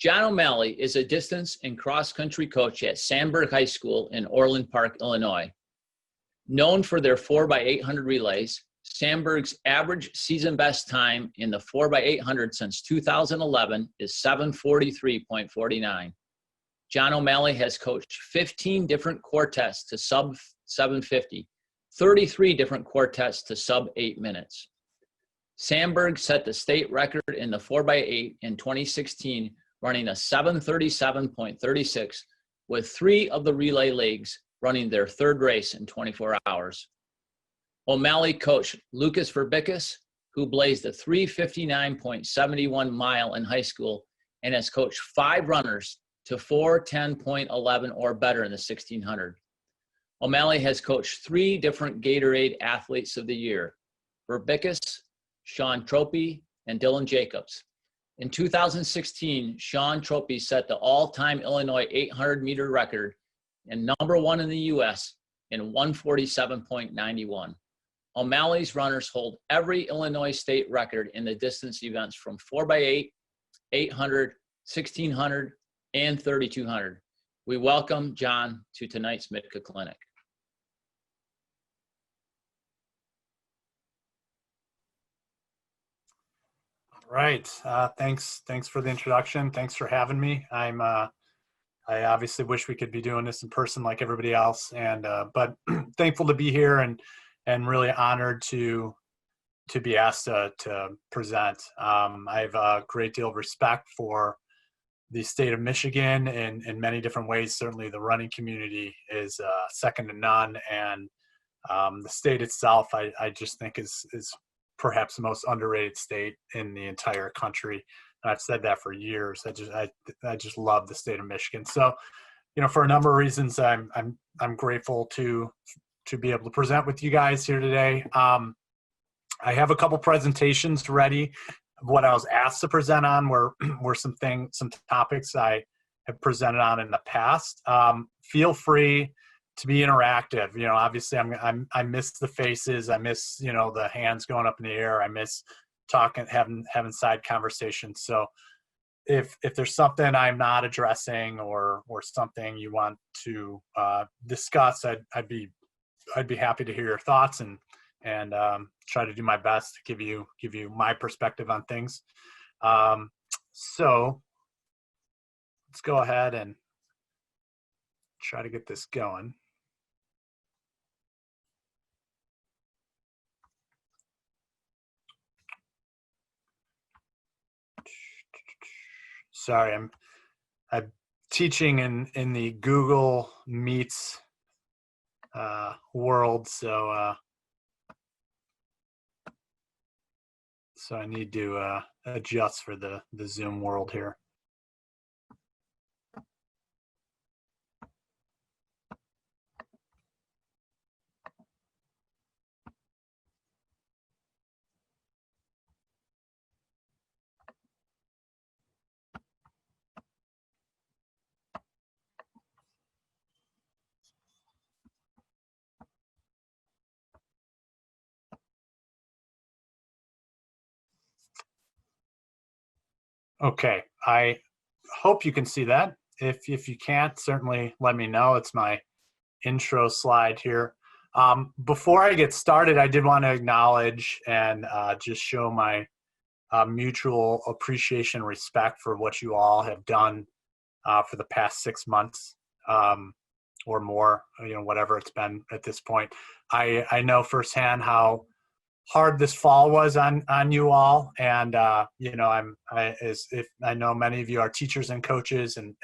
John O'Malley is a distance and cross-country coach at Sandburg High School in Orland Park, Illinois. Known for their 4x800 relays, Sandburg's average season best time in the 4x800 since 2011 is 7:43.49. John O'Malley has coached 15 different quartets to sub 750, 33 different quartets to sub 8 minutes. Sandburg set the state record in the 4x8 in 2016, running a 7:37.36, with 3 of the relay leagues running their third race in 24 hours. O'Malley coached Lucas Verbickus, who blazed a 3:59.71 mile in high school, and has coached 5 runners to 4:10.11 or better in the 1600. O'Malley has coached 3 different Gatorade Athletes of the Year: Verbickus, Sean Tropey, and Dylan Jacobs. In 2016, Sean Tropey set the all-time Illinois 800-meter record and #1 in the U.S. in 1:47.91. O'Malley's runners hold every Illinois state record in the distance events from 4x8, 800, 1600, and 3200. We welcome John to tonight's MITCA Clinic. All right. Thanks for the introduction. Thanks for having me. I obviously wish we could be doing this in person like everybody else, but thankful to be here and really honored to be asked to present. I have a great deal of respect for the state of Michigan in many different ways. Certainly the running community is second to none, and the state itself I just think is perhaps the most underrated state in the entire country. And I've said that for years. I just love the state of Michigan. So, for a number of reasons, I'm grateful to be able to present with you guys here today. I have a couple presentations ready. What I was asked to present on were some topics I have presented on in the past. Feel free to be interactive. Obviously I miss the faces. I miss, the hands going up in the air. I miss talking, having side conversations. So if there's something I'm not addressing or something you want to discuss, I'd be happy to hear your thoughts and try to do my best to give you my perspective on things. So let's go ahead and try to get this going. Sorry, I'm teaching in the Google Meets world, so I need to adjust for the Zoom world here. Okay, I hope you can see that. If you can't, certainly let me know. It's my intro slide here. Before I get started, I did want to acknowledge and just show my mutual appreciation and respect for what you all have done for the past 6 months or more, whatever it's been at this point. I know firsthand how hard this fall was on you all, and I know many of you are teachers and coaches, and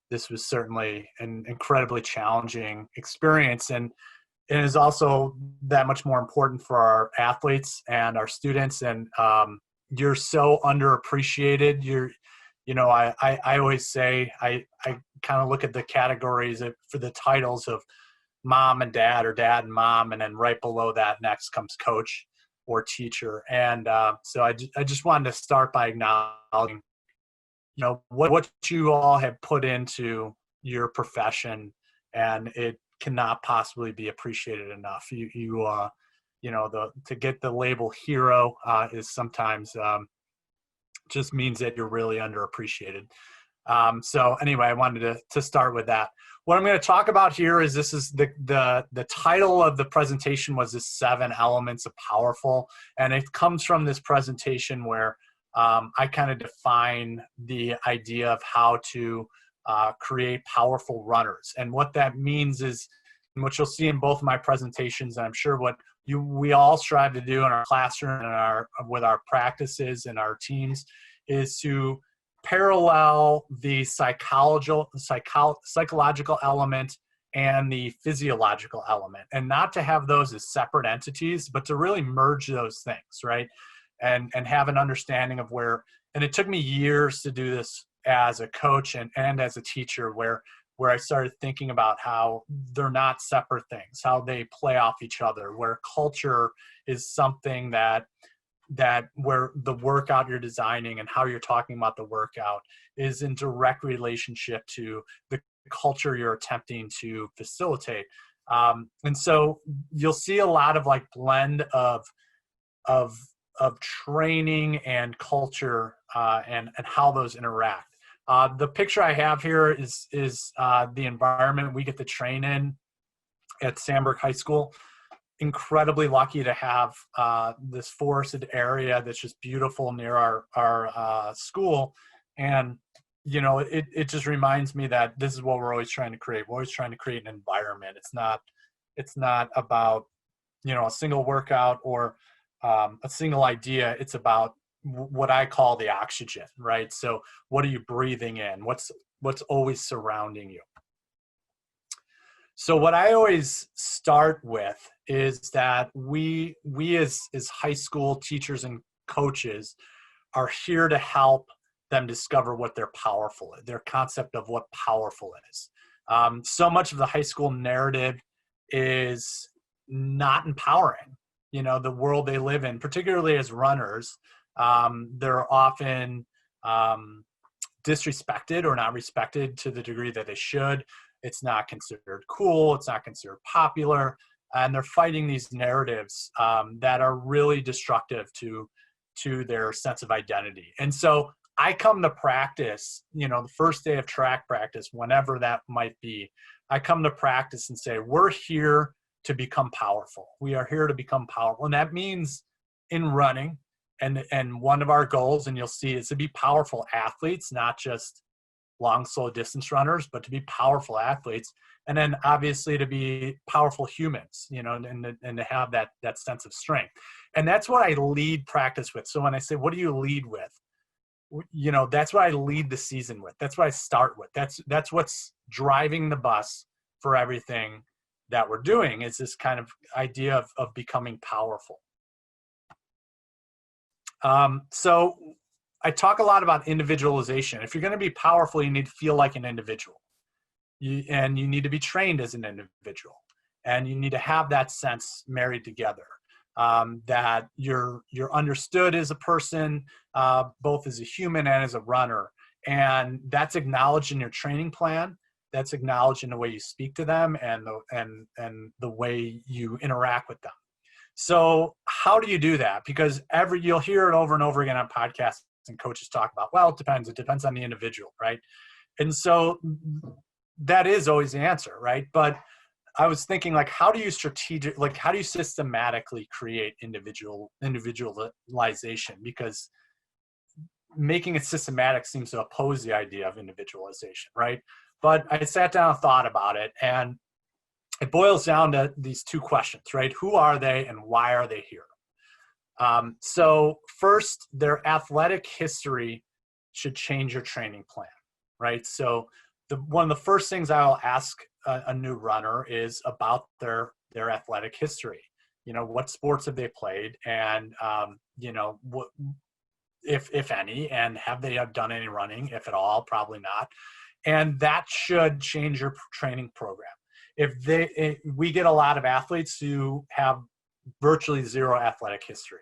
this was certainly an incredibly challenging experience, and it is also that much more important for our athletes and our students. And you're so underappreciated. I always say I kind of look at the categories for the titles of mom and dad, or dad and mom, and then right below that next comes coach or teacher. And so I just wanted to start by acknowledging, what you all have put into your profession, and it cannot possibly be appreciated enough. To get the label hero is sometimes just means that you're really underappreciated. So anyway, I wanted to start with that. What I'm going to talk about here is the title of the presentation was the 7 elements of powerful. And it comes from this presentation where I kind of define the idea of how to create powerful runners. And what that means is, what you'll see in both of my presentations, and I'm sure what we all strive to do in our classroom and with our practices and our teams, is to parallel the psychological element and the physiological element, and not to have those as separate entities, but to really merge those things, right? And have an understanding of where, and it took me years to do this as a coach and as a teacher, where I started thinking about how they're not separate things, how they play off each other, where culture is something that where the workout you're designing and how you're talking about the workout is in direct relationship to the culture you're attempting to facilitate. And so you'll see a lot of like blend of training and culture and how those interact. The picture I have here is the environment we get to train in at Sandburg High School. Incredibly lucky to have this forested area that's just beautiful near our school. And, you know, it just reminds me that this is what we're always trying to create. We're always trying to create an environment. It's not about, you know, a single workout or a single idea. It's about what I call the oxygen, right? So what are you breathing in? What's always surrounding you? So what I always start with is that we as high school teachers and coaches are here to help them discover what they're powerful is, their concept of what powerful is. So much of the high school narrative is not empowering. You know, the world they live in, particularly as runners, they're often disrespected or not respected to the degree that they should. It's not considered cool. It's not considered popular. And they're fighting these narratives that are really destructive to their sense of identity. And so I come to practice, you know, the first day of track practice, whenever that might be, I come to practice and say, we're here to become powerful. We are here to become powerful. And that means in running, and one of our goals, and you'll see, is to be powerful athletes, not just long, slow distance runners, but to be powerful athletes. And then obviously to be powerful humans, you know, and to have that sense of strength. And that's what I lead practice with. So when I say, what do you lead with? You know, that's what I lead the season with. That's what I start with. That's what's driving the bus for everything that we're doing, is this kind of idea of becoming powerful. So I talk a lot about individualization. If you're going to be powerful, you need to feel like an individual. And you need to be trained as an individual. And you need to have that sense married together, that you're understood as a person, both as a human and as a runner. And that's acknowledged in your training plan. That's acknowledged in the way you speak to them and the way you interact with them. So how do you do that? Because you'll hear it over and over again on podcasts and coaches talk about, well, it depends on the individual, right? And so that is always the answer, right? But I was thinking, like, how do you systematically create individualization? Because making it systematic seems to oppose the idea of individualization, right? But I sat down and thought about it, and it boils down to these two questions, right? Who are they and why are they here? So first, their athletic history should change your training plan, right? So one of the first things I will ask a new runner is about their athletic history. You know, what sports have they played, and you know, what, if any, and have they done any running, if at all? Probably not. And that should change your training program. We get a lot of athletes who have virtually zero athletic history,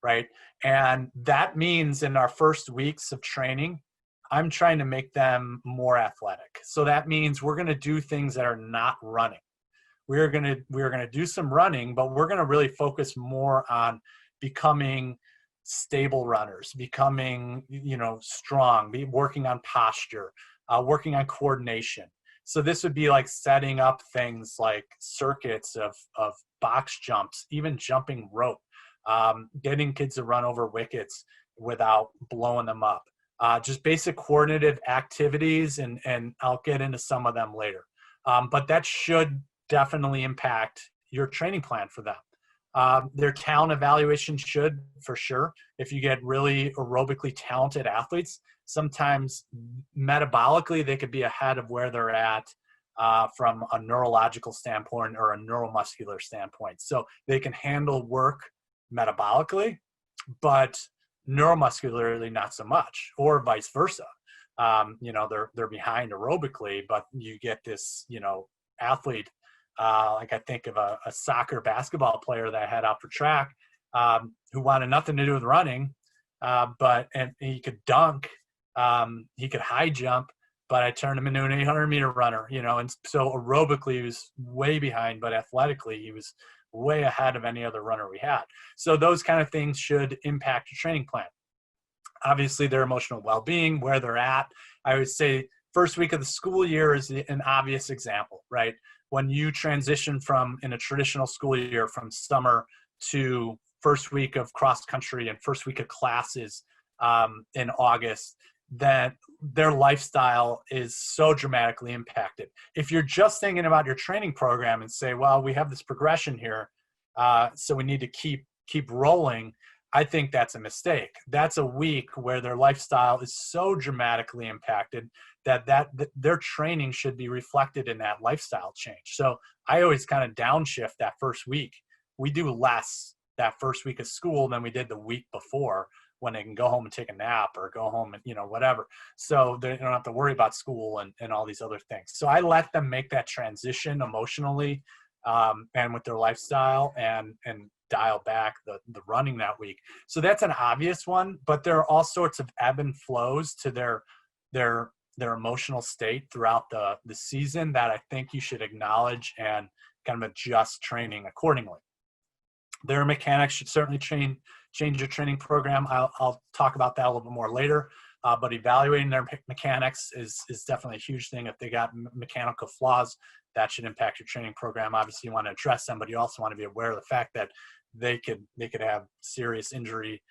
right? And that means in our first weeks of training, I'm trying to make them more athletic. So that means we're going to do things that are not running. We're going to do some running, but we're going to really focus more on becoming stable runners, becoming, strong, working on posture, working on coordination. So this would be like setting up things like circuits of box jumps, even jumping rope, getting kids to run over wickets without blowing them up. Just basic coordinative activities, and I'll get into some of them later. But that should definitely impact your training plan for them. Their talent evaluation should, for sure. If you get really aerobically talented athletes, sometimes metabolically they could be ahead of where they're at from a neurological standpoint or a neuromuscular standpoint. So they can handle work metabolically, but neuromuscularly not so much, or vice versa. They're behind aerobically, but you get this, athlete. Like I think of a soccer basketball player that I had out for track who wanted nothing to do with running, but he could dunk, he could high jump, but I turned him into an 800-meter runner, and so aerobically he was way behind, but athletically he was way ahead of any other runner we had. So those kind of things should impact your training plan. Obviously, their emotional well-being, where they're at. I would say first week of the school year is an obvious example, right? When you transition in a traditional school year from summer to first week of cross country and first week of classes in August, that their lifestyle is so dramatically impacted. If you're just thinking about your training program and say, well, we have this progression here, so we need to keep rolling, I think that's a mistake. That's a week where their lifestyle is so dramatically impacted that their training should be reflected in that lifestyle change. So I always kind of downshift that first week. We do less that first week of school than we did the week before, when they can go home and take a nap or go home and, whatever. So they don't have to worry about school and all these other things. So I let them make that transition emotionally and with their lifestyle and dial back the running that week. So that's an obvious one, but there are all sorts of ebb and flows to their emotional state throughout the season that I think you should acknowledge and kind of adjust training accordingly. Their mechanics should certainly change your training program. I'll talk about that a little bit more later, but evaluating their mechanics is definitely a huge thing. If they got mechanical flaws, that should impact your training program. Obviously you want to address them, but you also want to be aware of the fact that they could have serious injury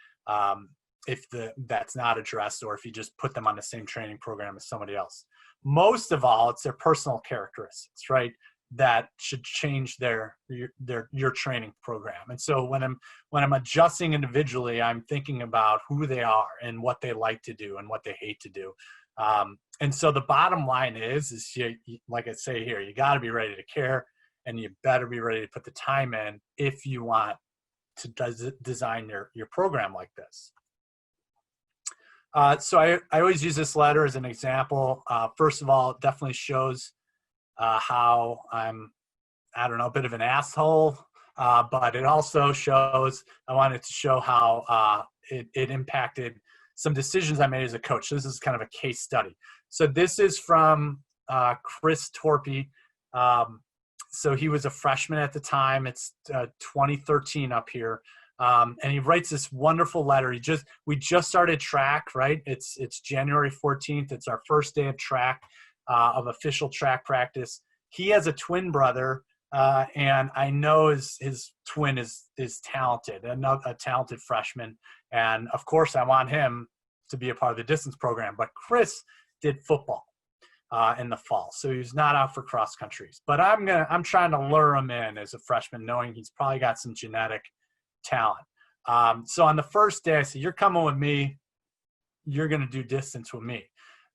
if that's not addressed, or if you just put them on the same training program as somebody else. Most of all, it's their personal characteristics, right, that should change your training program. And so when I'm adjusting individually, I'm thinking about who they are and what they like to do and what they hate to do. And so the bottom line is you, like I say here, you got to be ready to care, and you better be ready to put the time in if you want to design your program like this. So I always use this letter as an example. First of all, it definitely shows how I'm, a bit of an asshole, but it also shows, I wanted to show how it impacted some decisions I made as a coach. So this is kind of a case study. So this is from Chris Torpy. So he was a freshman at the time. It's 2013 up here. And he writes this wonderful letter. We just started track, right? It's January 14th. It's our first day of track, of official track practice. He has a twin brother, and I know his twin is talented, a talented freshman. And of course I want him to be a part of the distance program, but Chris did football in the fall, so he's not out for cross countries. But I'm trying to lure him in as a freshman, knowing he's probably got some genetic talent. So on the first day, I said, "You're coming with me. You're going to do distance with me."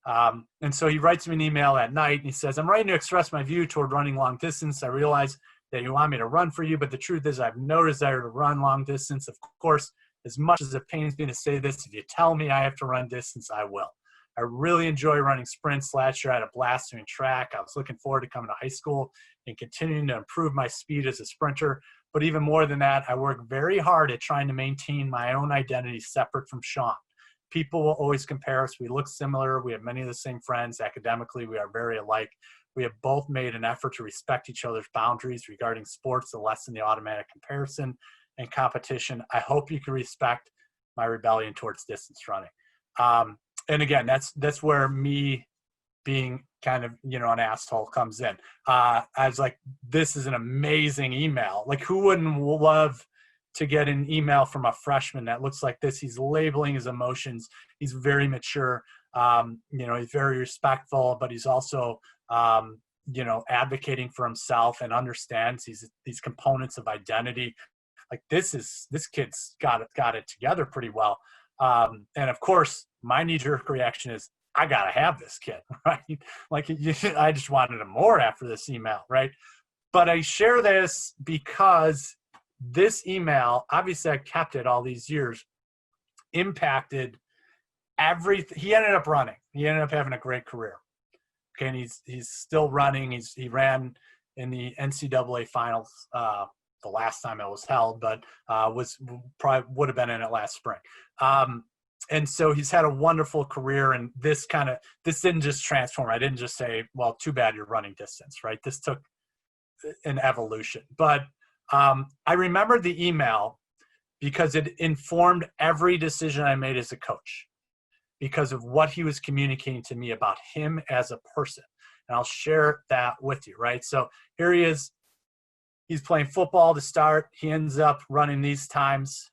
And so he writes me an email at night, and he says, "I'm writing to express my view toward running long distance. I realize that you want me to run for you, but the truth is I have no desire to run long distance. Of course, as much as it pains me to say this, if you tell me I have to run distance, I will. I really enjoy running sprints. Last year I had a blast doing track. I was looking forward to coming to high school and continuing to improve my speed as a sprinter. But even more than that, I work very hard at trying to maintain my own identity separate from Sean. People will always compare us. We look similar. We have many of the same friends. Academically, we are very alike. We have both made an effort to respect each other's boundaries regarding sports to lessen the automatic comparison and competition. I hope you can respect my rebellion towards distance running. And again, that's where me being kind of, an asshole comes in. I was like, this is an amazing email. Like, who wouldn't love to get an email from a freshman that looks like this? He's labeling his emotions. He's very mature. He's very respectful, but he's also, advocating for himself and understands these components of identity. Like, this kid's got it together pretty well. And of course, my knee-jerk reaction is, I gotta have this kid, right? Like, I just wanted him more after this email, right? But I share this because this email, obviously I kept it all these years, impacted everything. He ended up running. He ended up having a great career. Okay, and he's still running. He ran in the NCAA finals the last time it was held, but probably would have been in it last spring. And so he's had a wonderful career, and this didn't just transform. I didn't just say, well, too bad you're running distance, right? This took an evolution. But I remember the email because it informed every decision I made as a coach because of what he was communicating to me about him as a person. And I'll share that with you, right? So here he is. He's playing football to start. He ends up running these times,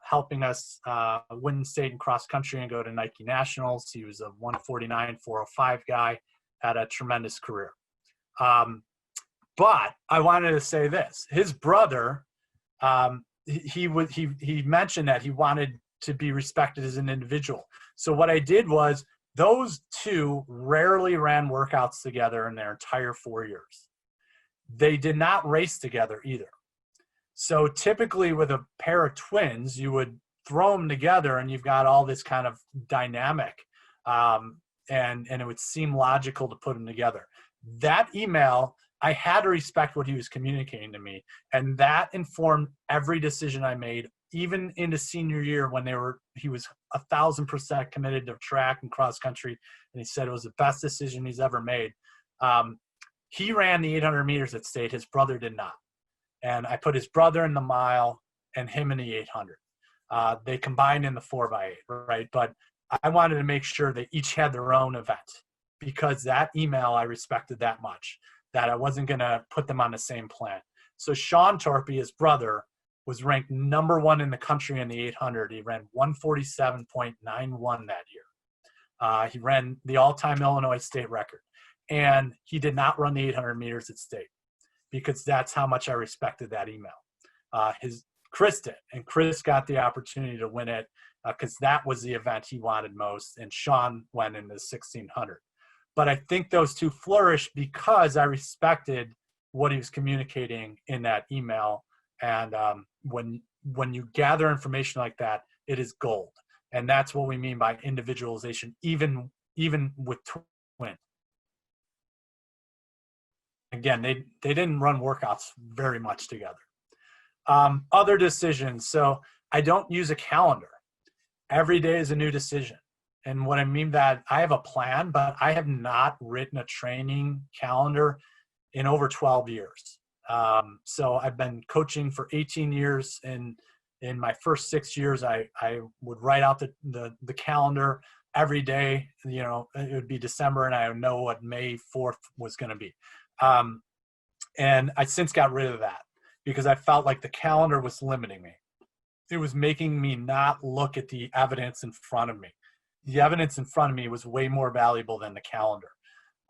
helping us win state and cross country and go to Nike Nationals. He was a 149, 405 guy, had a tremendous career. But I wanted to say this. His brother, he mentioned that he wanted to be respected as an individual. So what I did was, those two rarely ran workouts together in their entire 4 years. They did not race together either. So typically with a pair of twins, you would throw them together and you've got all this kind of dynamic, and it would seem logical to put them together. That email, I had to respect what he was communicating to me, and that informed every decision I made, even into senior year when he was 1,000% committed to track and cross country, and he said it was the best decision he's ever made. He ran the 800 meters at state. His brother did not. And I put his brother in the mile and him in the 800. They combined in the 4x8, right? But I wanted to make sure they each had their own event, because that email I respected that much, that I wasn't going to put them on the same plan. So Sean Torpy, his brother, was ranked number 1 in the country in the 800. He ran 147.91 that year. He ran the all-time Illinois state record. And he did not run the 800 meters at state, because that's how much I respected that email. Chris did, and Chris got the opportunity to win it because that was the event he wanted most, and Sean went in the 1600. But I think those two flourished because I respected what he was communicating in that email. And when you gather information like that, it is gold. And that's what we mean by individualization, even with twins. Again, they didn't run workouts very much together. Other decisions. So I don't use a calendar. Every day is a new decision. And what I mean that I have a plan, but I have not written a training calendar in over 12 years. So I've been coaching for 18 years. And in my first 6 years, I would write out the calendar every day. It would be December and I would know what May 4th was going to be. And I since got rid of that because I felt like the calendar was limiting me. It was making me not look at the evidence in front of me. The evidence in front of me was way more valuable than the calendar.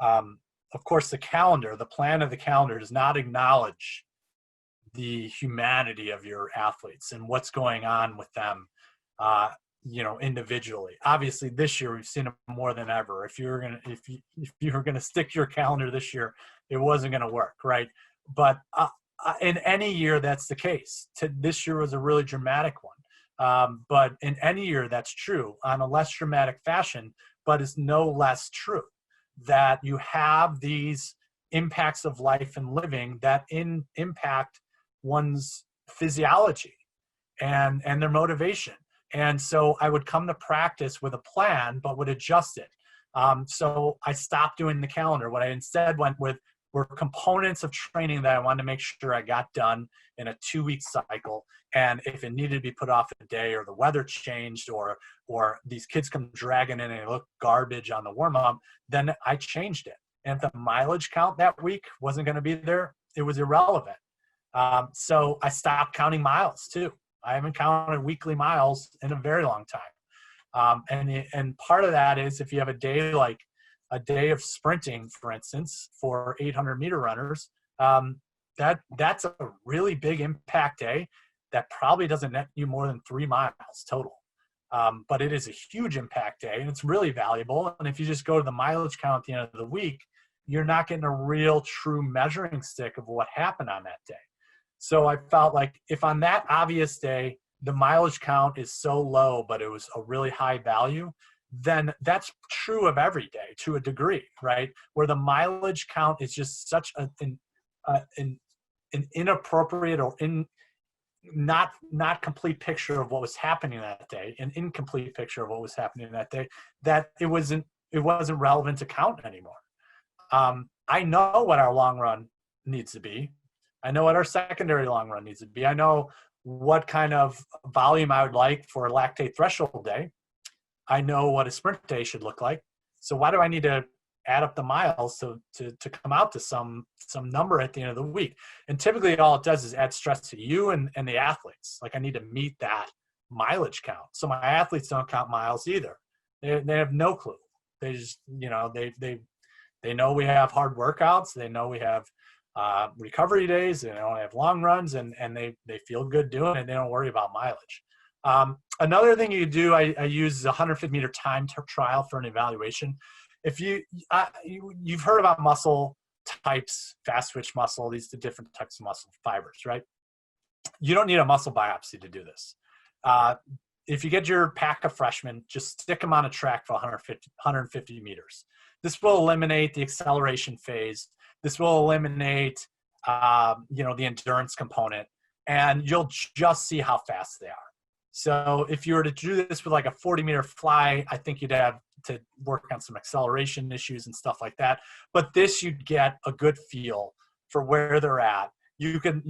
Of course, the plan of the calendar does not acknowledge the humanity of your athletes and what's going on with them, individually. Obviously, this year we've seen it more than ever. If you were gonna stick to your calendar this year, it wasn't gonna work, right? But in any year, that's the case. This year was a really dramatic one. But in any year, that's true on a less dramatic fashion, but it's no less true that you have these impacts of life and living that impact one's physiology and their motivation. And so I would come to practice with a plan, but would adjust it. So I stopped doing the calendar. What I instead went with were components of training that I wanted to make sure I got done in a 2-week cycle. And if it needed to be put off a day, or the weather changed, or these kids come dragging in and they look garbage on the warm up, then I changed it. And if the mileage count that week wasn't going to be there, it was irrelevant. So I stopped counting miles too. I haven't counted weekly miles in a very long time. And part of that is, if you have a day like a day of sprinting, for instance, for 800-meter runners, that's a really big impact day that probably doesn't net you more than 3 miles total. But it is a huge impact day, and it's really valuable. And if you just go to the mileage count at the end of the week, you're not getting a real true measuring stick of what happened on that day. So I felt like if on that obvious day, the mileage count is so low, but it was a really high value, then that's true of every day to a degree, right? Where the mileage count is just such an inappropriate or not complete picture of what was happening that day, an incomplete picture of what was happening that day, that it wasn't relevant to count anymore. I know what our long run needs to be. I know what our secondary long run needs to be. I know what kind of volume I would like for a lactate threshold day. I know what a sprint day should look like. So why do I need to add up the miles to come out to some number at the end of the week? And typically all it does is add stress to you and the athletes. Like, I need to meet that mileage count. So my athletes don't count miles either. They have no clue. They just, they know we have hard workouts. They know we have recovery days. They don't have long runs, and they feel good doing it. They don't worry about mileage. Another thing you do, I use a 150-meter time trial for an evaluation. If you've heard about muscle types, fast twitch muscle, these are different types of muscle fibers, right? You don't need a muscle biopsy to do this. If you get your pack of freshmen, just stick them on a track for 150 meters. This will eliminate the acceleration phase. This will eliminate, the endurance component, and you'll just see how fast they are. So if you were to do this with like a 40-meter fly, I think you'd have to work on some acceleration issues and stuff like that. But this, you'd get a good feel for where they're at. You can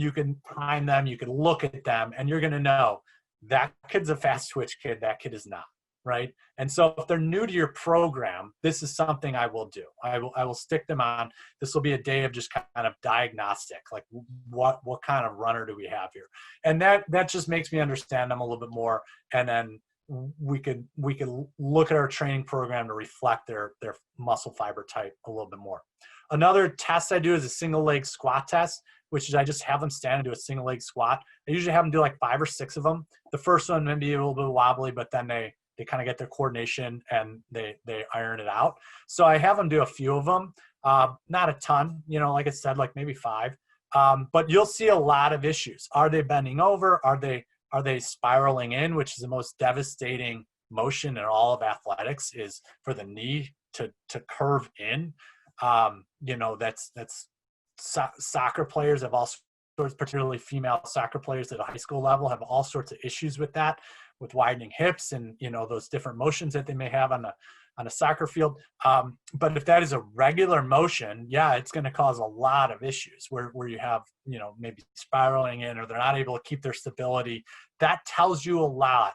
time them, you can look at them, and you're going to know that kid's a fast twitch kid, that kid is not, right? And so if they're new to your program, this is something I will do. I will stick them on. This will be a day of just kind of diagnostic, like what kind of runner do we have here? And that just makes me understand them a little bit more. And then we could look at our training program to reflect their muscle fiber type a little bit more. Another test I do is a single leg squat test, which is I just have them stand and do a single leg squat. I usually have them do like 5 or 6 of them. The first one may be a little bit wobbly, but then they kind of get their coordination and they iron it out. So I have them do a few of them, not a ton, like I said, like maybe 5. But you'll see a lot of issues. Are they bending over? Are they spiraling in, which is the most devastating motion in all of athletics, is for the knee to curve in. That's soccer players have all sorts, particularly female soccer players at a high school level, have all sorts of issues with that, with widening hips and those different motions that they may have on a soccer field. But if that is a regular motion, yeah, it's going to cause a lot of issues where you have maybe spiraling in, or they're not able to keep their stability. That tells you a lot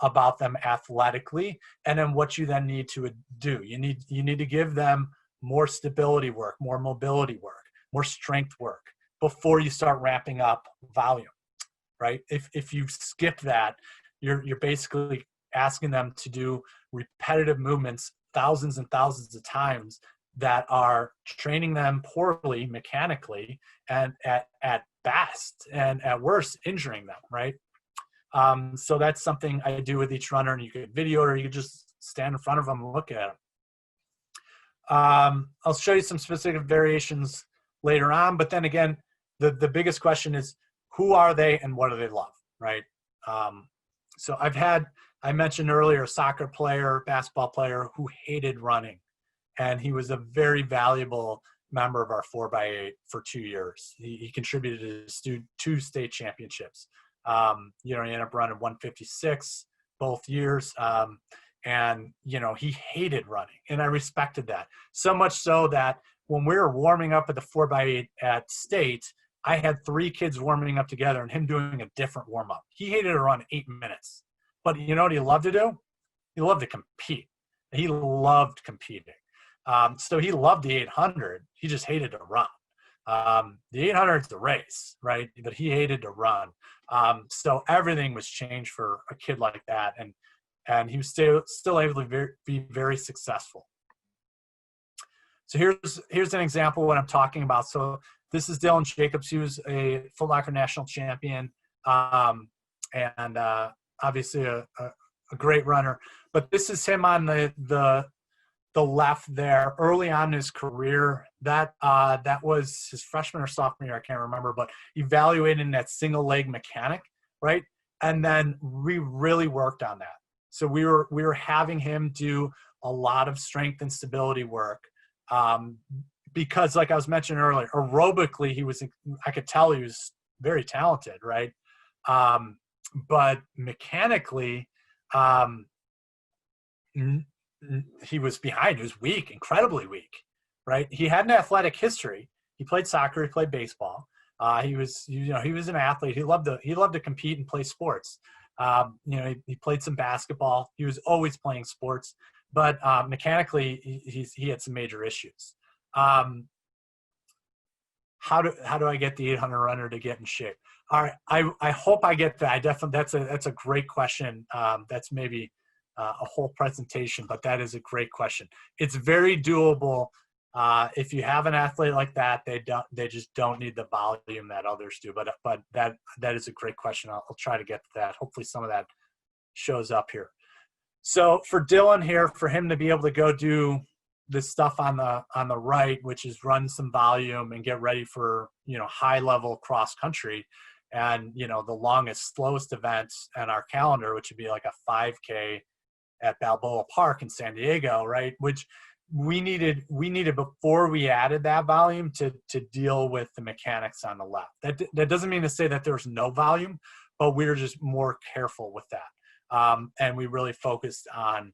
about them athletically, and then what you then need to do. You need to give them more stability work, more mobility work, more strength work before you start ramping up volume, right? If you skip that, you're basically asking them to do repetitive movements thousands and thousands of times that are training them poorly mechanically, and at best, and at worst, injuring them, right? So that's something I do with each runner, and you could video it, or you could just stand in front of them and look at them. I'll show you some specific variations later on, but then again, the biggest question is, who are they and what do they love, right? So I mentioned earlier, a soccer player, basketball player who hated running, and he was a very valuable member of our 4x8 for 2 years. He contributed to 2 state championships. He ended up running 156 both years. And he hated running, and I respected that so much so that when we were warming up at the 4x8 at State, I had 3 kids warming up together and him doing a different warm up. He hated to run 8 minutes, but you know what he loved to do? He loved to compete. He loved competing. So he loved the 800. He just hated to run. The 800 is the race, right? But he hated to run. So everything was changed for a kid like that. And he was still able to be very successful. So here's an example of what I'm talking about. So this is Dylan Jacobs. He was a Foot Locker national champion, and obviously a great runner. But this is him on the left there early on in his career. That was his freshman or sophomore year, I can't remember, but evaluating that single leg mechanic, right? And then we really worked on that. So we were having him do a lot of strength and stability work. Because like I was mentioning earlier, aerobically, I could tell he was very talented, right? But mechanically, he was behind. He was weak, incredibly weak, right? He had an athletic history. He played soccer. He played baseball. He was an athlete. He loved to compete and play sports. He played some basketball. He was always playing sports, but mechanically, he had some major issues. How do I get the 800 runner to get in shape? All right, I hope I get that. That's a great question. That's maybe a whole presentation, but that is a great question. It's very doable. If you have an athlete like that, they just don't need the volume that others do. But that is a great question. I'll try to get to that. Hopefully some of that shows up here. So for Dylan here, for him to be able to go do this stuff on the right, which is run some volume and get ready for, high level cross country, and, the longest, slowest events in our calendar, which would be like a 5K at Balboa Park in San Diego, right? Which we needed before we added that volume to deal with the mechanics on the left. That doesn't mean to say that there's no volume, but we were just more careful with that. And we really focused on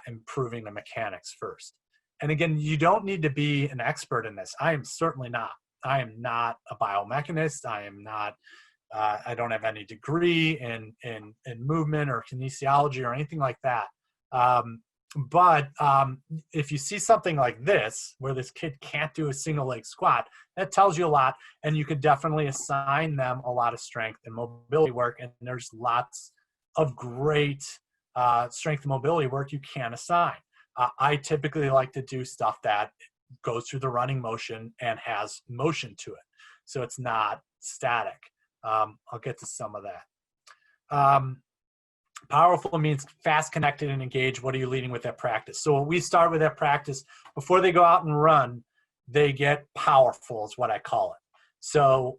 improving the mechanics first. And again, you don't need to be an expert in this. I am certainly not. I am not a biomechanist. I am not. I don't have any degree in movement or kinesiology or anything like that. But if you see something like this, where this kid can't do a single leg squat, that tells you a lot, and you could definitely assign them a lot of strength and mobility work. And there's lots of great strength and mobility work you can assign. I typically like to do stuff that goes through the running motion and has motion to it, so it's not static. I'll get to some of that. Powerful means fast, connected, and engaged. What are you leading with at practice? So when we start with that practice, before they go out and run, they get powerful is what I call it. So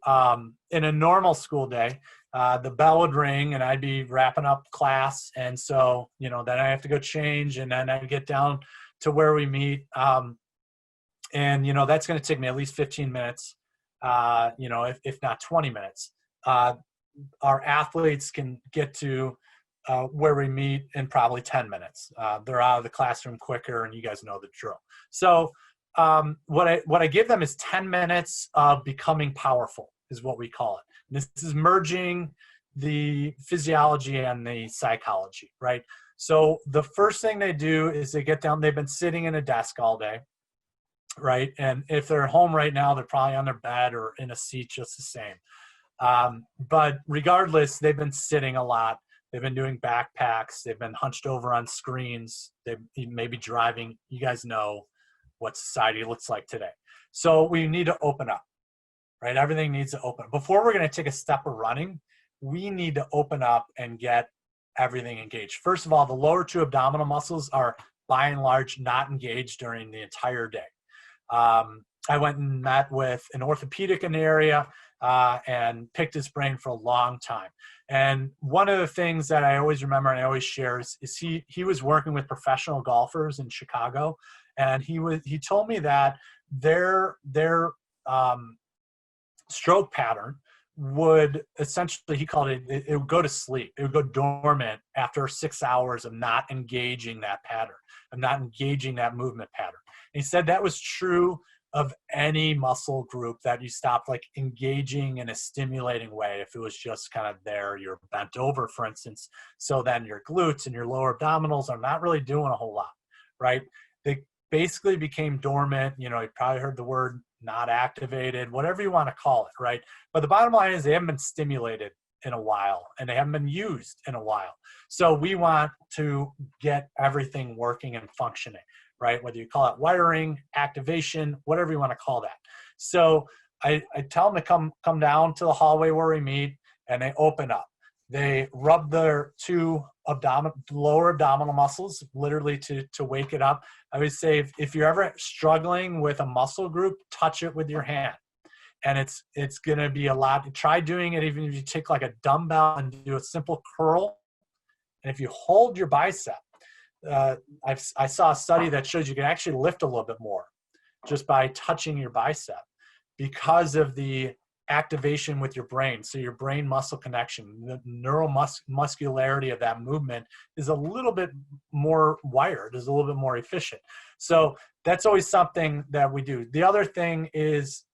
in a normal school day, the bell would ring and I'd be wrapping up class. And so, then I have to go change, and then I get down to where we meet. And that's going to take me at least 15 minutes, if not 20 minutes. Our athletes can get to where we meet in probably 10 minutes. They're out of the classroom quicker, and you guys know the drill. So what I give them is 10 minutes of becoming powerful is what we call it. This is merging the physiology and the psychology, right? So the first thing they do is they get down. They've been sitting in a desk all day, right? And if they're home right now, they're probably on their bed or in a seat just the same. But regardless, they've been sitting a lot. They've been doing backpacks. They've been hunched over on screens. They may be driving. You guys know what society looks like today. So we need to open up, right? Everything needs to open. Before we're going to take a step of running, we need to open up and get everything engaged. First of all, the lower 2 abdominal muscles are by and large not engaged during the entire day. I went and met with an orthopedic in the area and picked his brain for a long time. And one of the things that I always remember and I always share is he was working with professional golfers in Chicago, and he told me that their stroke pattern would essentially, he called it would go to sleep. It would go dormant after 6 hours of not engaging that pattern, of not engaging that movement pattern. And he said that was true of any muscle group that you stopped like engaging in a stimulating way. If it was just kind of there, you're bent over, for instance. So then your glutes and your lower abdominals are not really doing a whole lot, right? They basically became dormant. You probably heard the word not activated, whatever you want to call it, right? But the bottom line is they haven't been stimulated in a while and they haven't been used in a while. So we want to get everything working and functioning, right? Whether you call it wiring, activation, whatever you want to call that. So I tell them to come down to the hallway where we meet, and they open up. They rub their two lower abdominal muscles, literally to wake it up. I would say if you're ever struggling with a muscle group, touch it with your hand. And it's going to be a lot. Try doing it even if you take like a dumbbell and do a simple curl. And if you hold your bicep, I saw a study that shows you can actually lift a little bit more just by touching your bicep because of the activation with your brain. So your brain muscle connection, the neuromuscularity of that movement is a little bit more wired, is a little bit more efficient. So that's always something that we do. The other thing is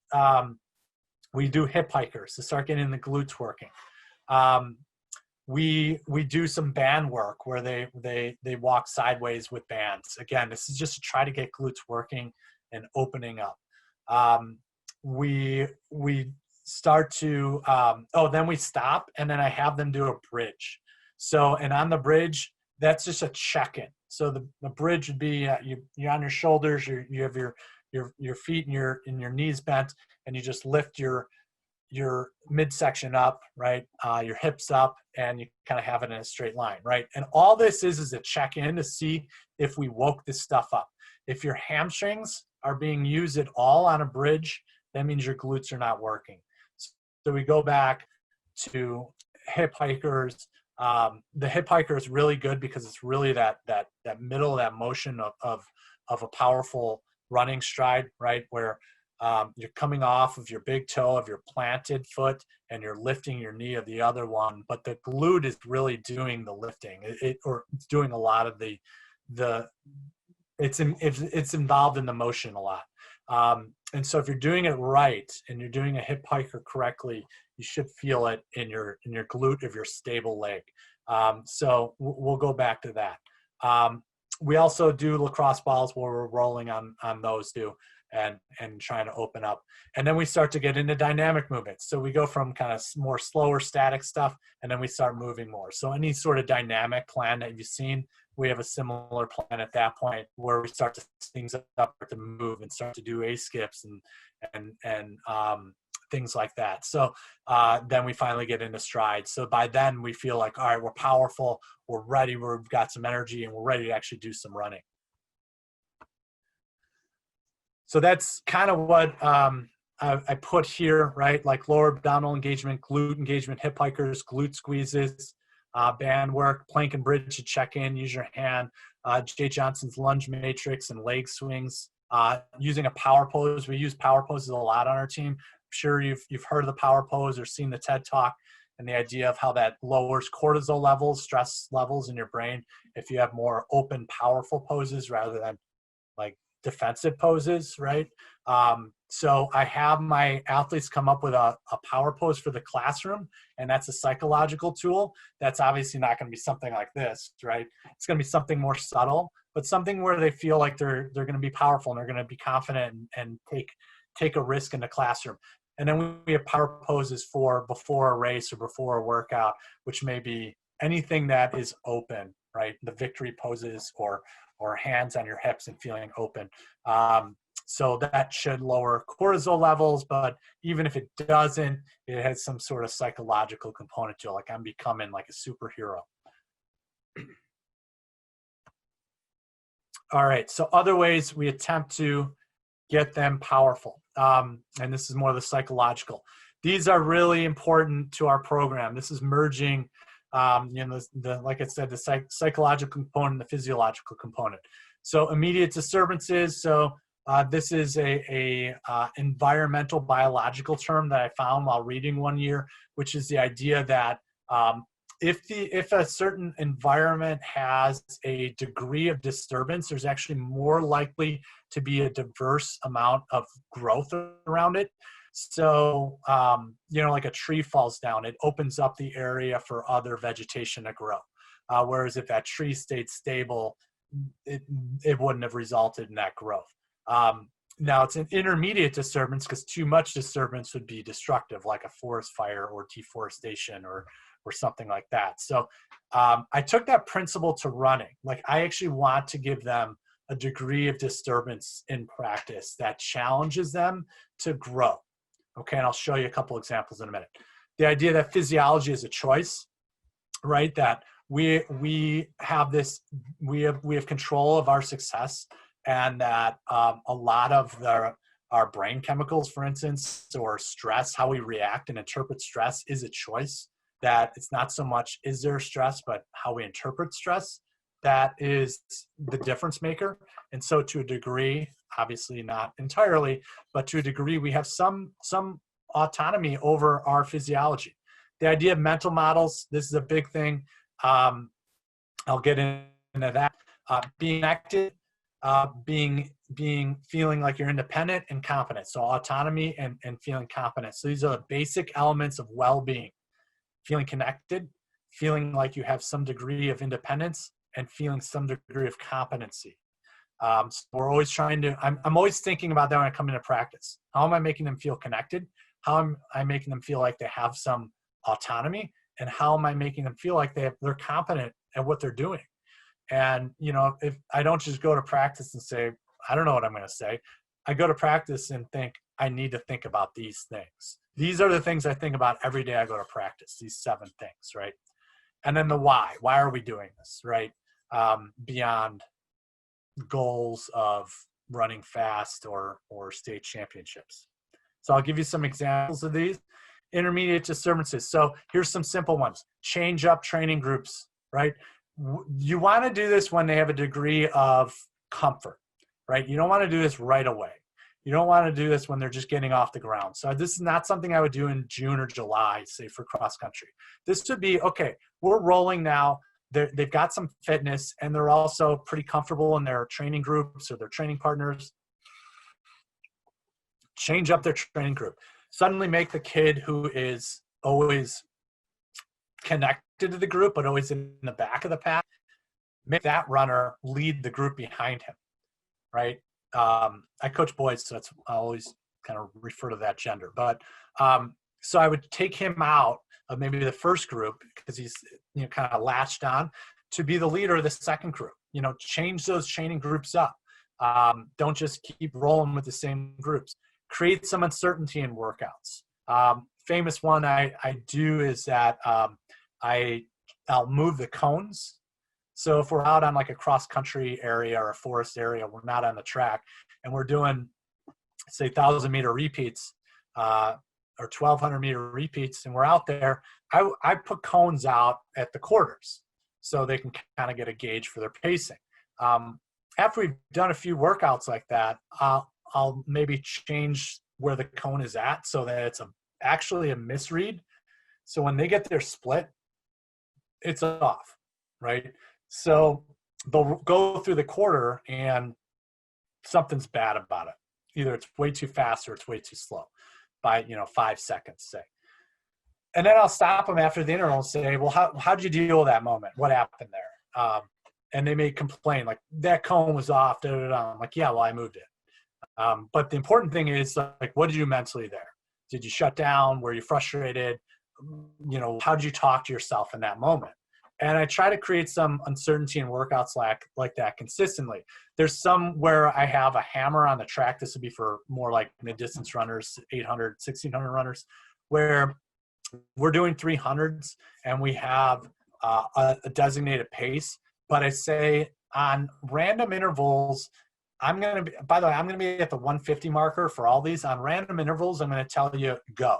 we do hip hikers to start getting the glutes working. We do some band work where they walk sideways with bands. Again, this is just to try to get glutes working and opening up. We start to then we stop, and then I have them do a bridge. So, and on the bridge, that's just a check-in. So the bridge would be you're on your shoulders, you have your feet and your knees bent, and you just lift your midsection up, right? Your hips up, and you kind of have it in a straight line, right? And all this is a check-in to see if we woke this stuff up. If your hamstrings are being used at all on a bridge, that means your glutes are not working. So we go back to hip hikers. The hip hiker is really good because it's really that middle of that motion of a powerful running stride, right? Where you're coming off of your big toe of your planted foot and you're lifting your knee of the other one, but the glute is really doing the lifting. Or it's doing a lot of it's involved in the motion a lot. And so if you're doing it right and you're doing a hip hiker correctly, you should feel it in your glute of your stable leg. So we'll go back to that. We also do lacrosse balls where we're rolling on those too and trying to open up. And then we start to get into dynamic movements. So we go from kind of more slower static stuff, and then we start moving more. So any sort of dynamic plan that you've seen, we have a similar plan at that point where we start to things up to move and start to do A skips and things like that. So then we finally get into stride. So by then we feel like, all right, we're powerful, we're ready, we've got some energy, and we're ready to actually do some running. So that's kind of what I put here, right? Like lower abdominal engagement, glute engagement, hip hikers, glute squeezes, band work, plank and bridge to check in, use your hand, Jay Johnson's lunge matrix and leg swings, using a power pose. We use power poses a lot on our team. I'm sure you've heard of the power pose or seen the TED Talk and the idea of how that lowers cortisol levels, stress levels in your brain if you have more open, powerful poses rather than like defensive poses, right? So I have my athletes come up with a power pose for the classroom, and that's a psychological tool. That's obviously not going to be something like this, right? It's going to be something more subtle, but something where they feel like they're going to be powerful and they're going to be confident and take a risk in the classroom. And then we have power poses for before a race or before a workout, which may be anything that is open, right? The victory poses or hands on your hips and feeling open. So that should lower cortisol levels, but even if it doesn't, it has some sort of psychological component to it, like I'm becoming like a superhero. All right, so other ways we attempt to get them powerful. And this is more of the psychological. These are really important to our program. This is merging, like I said, the psychological component, the physiological component. So immediate disturbances. So this is a environmental biological term that I found while reading one year, which is the idea that if a certain environment has a degree of disturbance, there's actually more likely to be a diverse amount of growth around it. So, like a tree falls down, it opens up the area for other vegetation to grow. Whereas if that tree stayed stable, it wouldn't have resulted in that growth. Now it's an intermediate disturbance because too much disturbance would be destructive, like a forest fire or deforestation or something like that. So I took that principle to running. Like, I actually want to give them a degree of disturbance in practice that challenges them to grow. Okay, and I'll show you a couple examples in a minute. The idea that physiology is a choice, right? That we have control of our success, and that a lot of our brain chemicals, for instance, or stress, how we react and interpret stress, is a choice. That it's not so much is there stress, but how we interpret stress that is the difference maker. And so to a degree, obviously not entirely, but to a degree, we have some autonomy over our physiology. The idea of mental models, this is a big thing. I'll get into that. Being active, feeling like you're independent and competent. So autonomy and feeling competent. So these are the basic elements of well-being. Feeling connected, feeling like you have some degree of independence, and feeling some degree of competency. So we're always trying to, I'm always thinking about that when I come into practice. How am I making them feel connected? How am I making them feel like they have some autonomy? And how am I making them feel like they're competent at what they're doing? And, if I don't just go to practice and say, I don't know what I'm going to say, I go to practice and think, I need to think about these things. These are the things I think about every day I go to practice, these 7 things, right? And then the why. Why are we doing this, right? Beyond goals of running fast or state championships. So I'll give you some examples of these. Intermediate disturbances. So here's some simple ones. Change up training groups, right? You want to do this when they have a degree of comfort, right? You don't want to do this right away. You don't want to do this when they're just getting off the ground. So this is not something I would do in June or July, say, for cross country. This would be, okay, we're rolling now. They've got some fitness, and they're also pretty comfortable in their training groups or their training partners. Change up their training group. Suddenly make the kid who is always connected to the group, but always in the back of the pack, make that runner lead the group behind him, right? I coach boys, so I always kind of refer to that gender. But so I would take him out of maybe the first group because he's kind of latched on to be the leader of the second group. Change those training groups up. Don't just keep rolling with the same groups. Create some uncertainty in workouts. Famous one I do is that I'll move the cones. So if we're out on like a cross country area or a forest area, we're not on the track, and we're doing, say, 1,000-meter repeats or 1,200-meter repeats, and we're out there, I put cones out at the quarters so they can kind of get a gauge for their pacing. After we've done a few workouts like that, I'll maybe change where the cone is at so that it's actually a misread. So when they get their split, it's off, right? So they'll go through the quarter and something's bad about it. Either it's way too fast or it's way too slow by 5 seconds, say. And then I'll stop them after the interval and say, well, how'd you deal with that moment? What happened there? And they may complain, like, that cone was off, da, da, da. I'm like, yeah, well, I moved it. But the important thing is, like, what did you do mentally there? Did you shut down? Were you frustrated? How did you talk to yourself in that moment? And I try to create some uncertainty in workouts like that consistently. There's some where I have a hammer on the track. This would be for more like mid-distance runners, 800, 1,600 runners, where we're doing 300s and we have a designated pace. But I say on random intervals, I'm going to be at the 150 marker for all these. On random intervals, I'm going to tell you, go.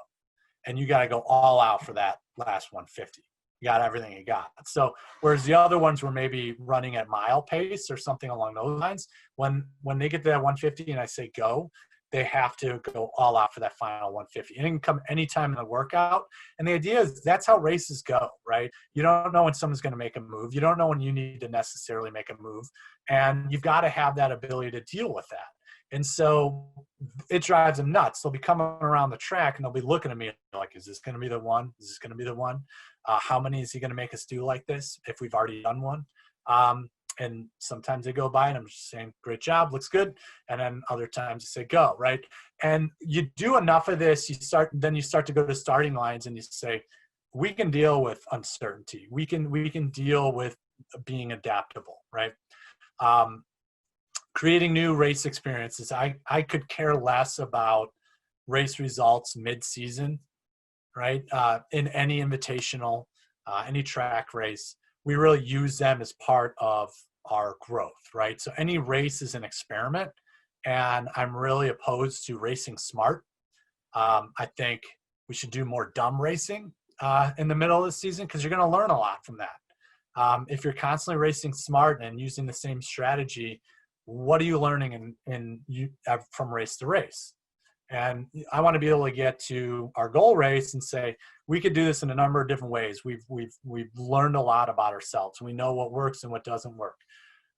And you got to go all out for that last 150. You got everything you got. So whereas the other ones were maybe running at mile pace or something along those lines, when they get to that 150 and I say go, they have to go all out for that final 150. And it can come anytime in the workout. And the idea is that's how races go, right? You don't know when someone's going to make a move. You don't know when you need to necessarily make a move. And you've got to have that ability to deal with that. And so it drives them nuts. They'll be coming around the track and they'll be looking at me like, is this going to be the one? Is this going to be the one? How many is he going to make us do like this if we've already done one? And sometimes they go by and I'm just saying, great job, looks good. And then other times they say, go, right? And you do enough of this, you start to go to starting lines and you say, we can deal with uncertainty. We can deal with being adaptable, right? Creating new race experiences. I could care less about race results mid-season, right? In any invitational, any track race. We really use them as part of our growth, right? So any race is an experiment, and I'm really opposed to racing smart. I think we should do more dumb racing in the middle of the season because you're going to learn a lot from that. If you're constantly racing smart and using the same strategy, what are you learning from race to race? And I want to be able to get to our goal race and say, we could do this in a number of different ways. We've learned a lot about ourselves. We know what works and what doesn't work.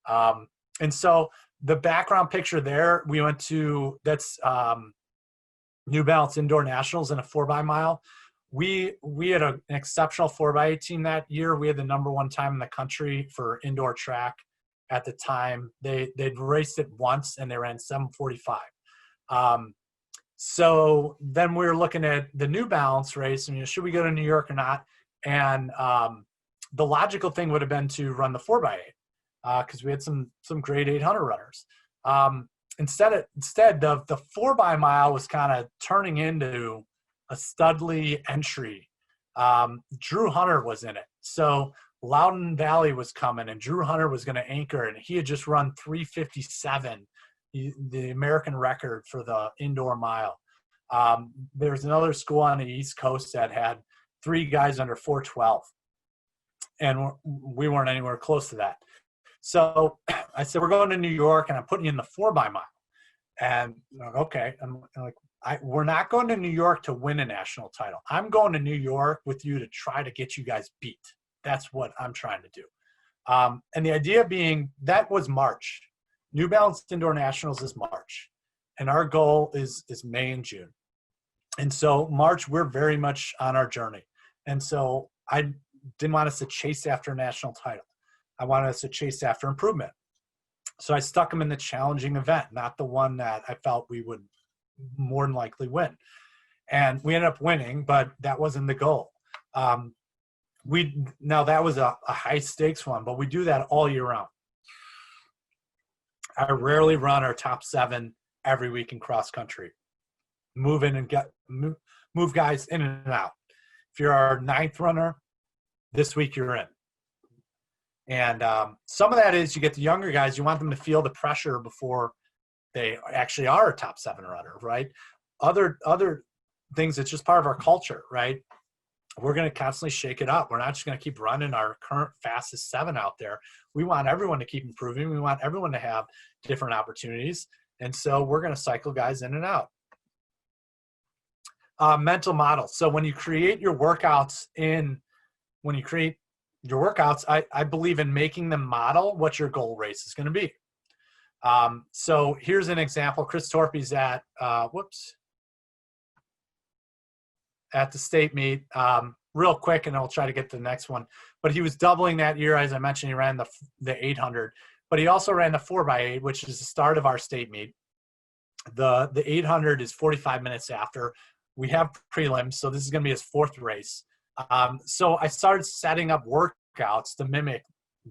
And so the background picture there, we went to, that's New Balance Indoor Nationals in a 4x-mile. We had an exceptional 4x8 team that year. We had the #1 time in the country for indoor track at the time. They'd raced it once and they ran 7:45. So then we were looking at the New Balance race and, should we go to New York or not? And the logical thing would have been to run the 4x8 because we had some great 800 runners. Instead, the 4x-mile was kind of turning into a Studley entry. Drew Hunter was in it. So Loudon Valley was coming and Drew Hunter was going to anchor, and he had just run 3:57. The American record for the indoor mile. There's another school on the East Coast that had 3 guys under 4:12, and we weren't anywhere close to that. So I said, we're going to New York, and I'm putting you in the 4x-mile. And okay, I'm like, we're not going to New York to win a national title. I'm going to New York with you to try to get you guys beat. That's what I'm trying to do. And the idea being that was March. New Balance Indoor Nationals is March, and our goal is May and June. And so March, we're very much on our journey. And so I didn't want us to chase after a national title. I wanted us to chase after improvement. So I stuck them in the challenging event, not the one that I felt we would more than likely win. And we ended up winning, but that wasn't the goal. Now that was a high stakes one, but we do that all year round. I rarely run our top 7 every week in cross country. Move in and move guys in and out. If you're our 9th runner, this week you're in. And some of that is you get the younger guys, you want them to feel the pressure before they actually are a top 7 runner, right? Other things, it's just part of our culture, right? We're going to constantly shake it up. We're not just going to keep running our current fastest 7 out there. We want everyone to keep improving. We want everyone to have different opportunities. And so we're going to cycle guys in and out. Mental model. So when you create your workouts, I believe in making them model what your goal race is going to be. So here's an example. Chris Torpy's at the state meet, real quick, and I'll try to get to the next one. But he was doubling that year. As I mentioned, he ran the 800, but he also ran the 4x8, which is the start of our state meet. The 800 is 45 minutes after. We have prelims, so this is going to be his 4th race. So I started setting up workouts to mimic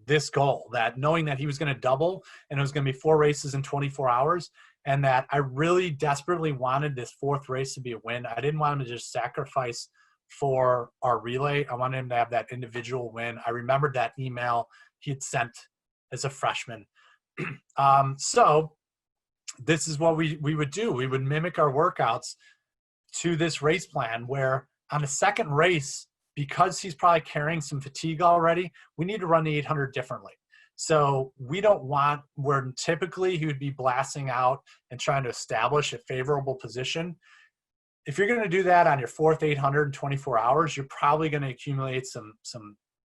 this goal, that knowing that he was going to double and it was going to be 4 races in 24 hours, and that I really desperately wanted this 4th race to be a win. I didn't want him to just sacrifice for our relay. I wanted him to have that individual win. I remembered that email he had sent as a freshman. So this is what we would do. We would mimic our workouts to this race plan, where on the 2nd race, because he's probably carrying some fatigue already, we need to run the 800 differently. So we don't want, where typically he would be blasting out and trying to establish a favorable position. If you're going to do that on your fourth 800 in 24 hours, you're probably going to accumulate some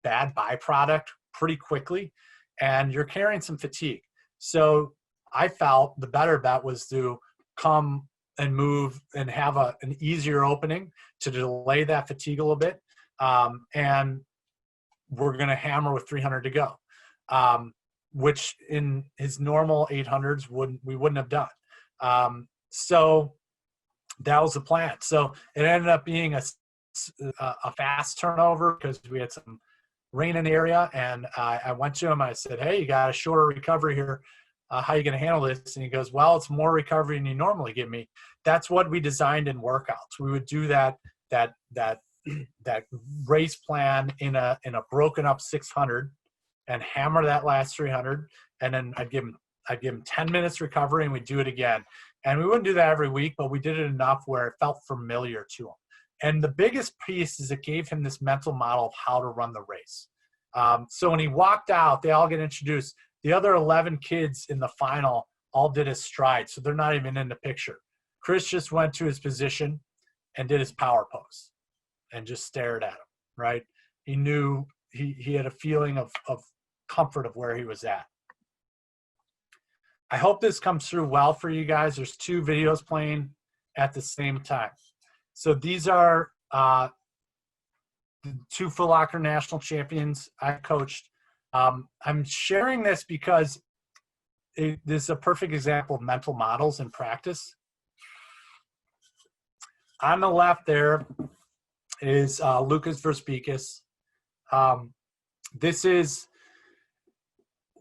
bad byproduct pretty quickly, and you're carrying some fatigue. So I felt the better bet was to come and move and have an easier opening to delay that fatigue a little bit. And we're going to hammer with 300 to go, which in his normal 800s we wouldn't have done. So that was the plan. So it ended up being a fast turnover because we had some rain in the area. And I went to him. I said, "Hey, you got a shorter recovery here. How are you going to handle this?" And he goes, "Well, it's more recovery than you normally give me." That's what we designed in workouts. We would do that race plan in a broken up 600 and hammer that last 300. And then I'd give him 10 minutes recovery, and we'd do it again. And we wouldn't do that every week, but we did it enough where it felt familiar to him. And the biggest piece is it gave him this mental model of how to run the race. So when he walked out, they all get introduced. The other 11 kids in the final all did his stride, so they're not even in the picture. Chris just went to his position and did his power pose and just stared at him, right? He knew he had a feeling of comfort of where he was at. I hope this comes through well for you guys. There's two videos playing at the same time. So these are the two Foot Locker national champions I coached. I'm sharing this because this is a perfect example of mental models in practice. On the left there is Lucas Verspikis. This is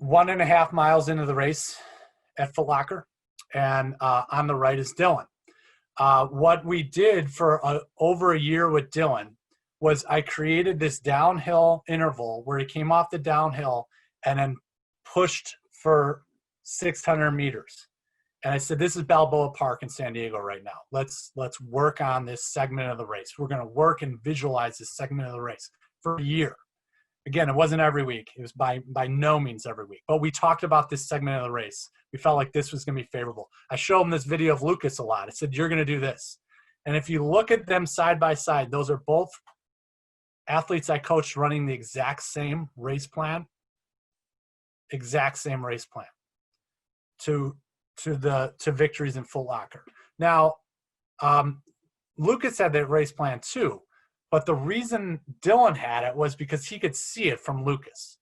1.5 miles into the race at Foot Locker, and on the right is Dylan. What we did for over a year with Dylan was I created this downhill interval where he came off the downhill and then pushed for 600 meters. And I said, "This is Balboa Park in San Diego right now. Let's work on this segment of the race. We're going to work and visualize this segment of the race for a year." Again, it wasn't every week. It was by no means every week. But we talked about this segment of the race. We felt like this was going to be favorable. I showed him this video of Lucas a lot. I said, "You're going to do this." And if you look at them side by side, those are both athletes I coached running the exact same race plan. Exact same race plan to victories in Foot Locker. Now, Lucas had that race plan too. But the reason Dylan had it was because he could see it from Lucas.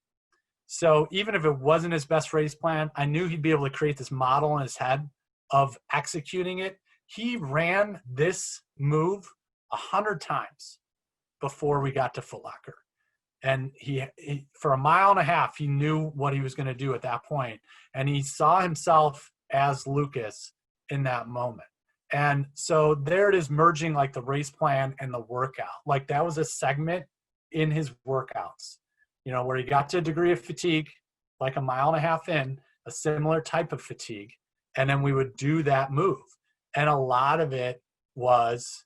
So even if it wasn't his best race plan, I knew he'd be able to create this model in his head of executing it. He ran this move 100 times before we got to Foot Locker. And he for 1.5 miles, he knew what he was going to do at that point. And he saw himself as Lucas in that moment. And so there it is, merging like the race plan and the workout. Like that was a segment in his workouts, where he got to a degree of fatigue, like 1.5 miles in, a similar type of fatigue. And then we would do that move. And a lot of it was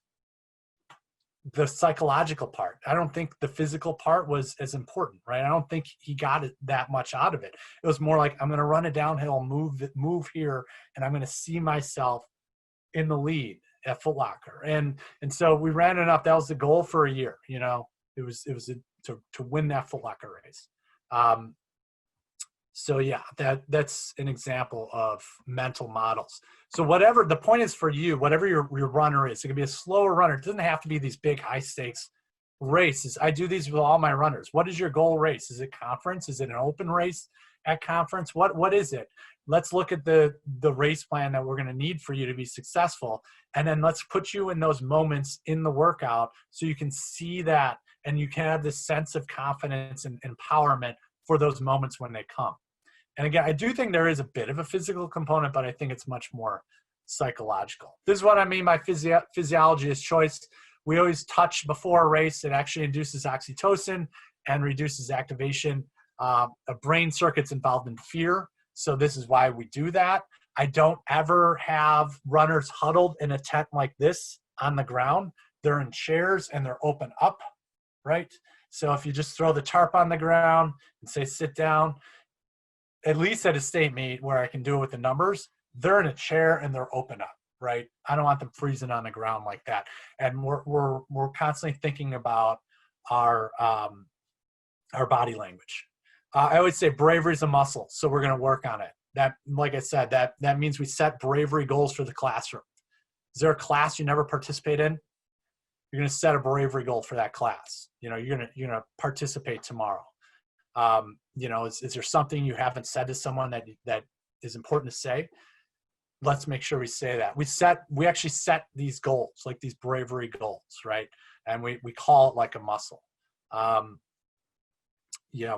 the psychological part. I don't think the physical part was as important, right? I don't think he got it that much out of it. It was more like, I'm going to run a downhill, move here, and I'm going to see myself in the lead at Foot Locker. And so we ran it up. That was the goal for a year. It was to win that Foot Locker race. So yeah, that's an example of mental models. So whatever the point is for you, whatever your runner is, it can be a slower runner. It doesn't have to be these big high stakes races. I do these with all my runners. What is your goal race? Is it conference? Is it an open race at conference? What is it? Let's look at the race plan that we're going to need for you to be successful. And then let's put you in those moments in the workout so you can see that and you can have this sense of confidence and empowerment for those moments when they come. And again, I do think there is a bit of a physical component, but I think it's much more psychological. This is what I mean by physiology is choice. We always touch before a race. It actually induces oxytocin and reduces activation of brain circuits involved in fear. So this is why we do that. I don't ever have runners huddled in a tent like this on the ground. They're in chairs and they're open up, right? So if you just throw the tarp on the ground and say sit down, at least at a state meet where I can do it with the numbers, they're in a chair and they're open up, right? I don't want them freezing on the ground like that. And we're constantly thinking about our body language. I always say bravery is a muscle, so we're going to work on it. That, like I said, that means we set bravery goals for the classroom. Is there a class you never participate in? You're going to set a bravery goal for that class. You know, you're going to participate tomorrow. You know, is there something you haven't said to someone that is important to say? Let's make sure we say that. We actually set these goals, like these bravery goals, right? And we call it like a muscle. Yeah,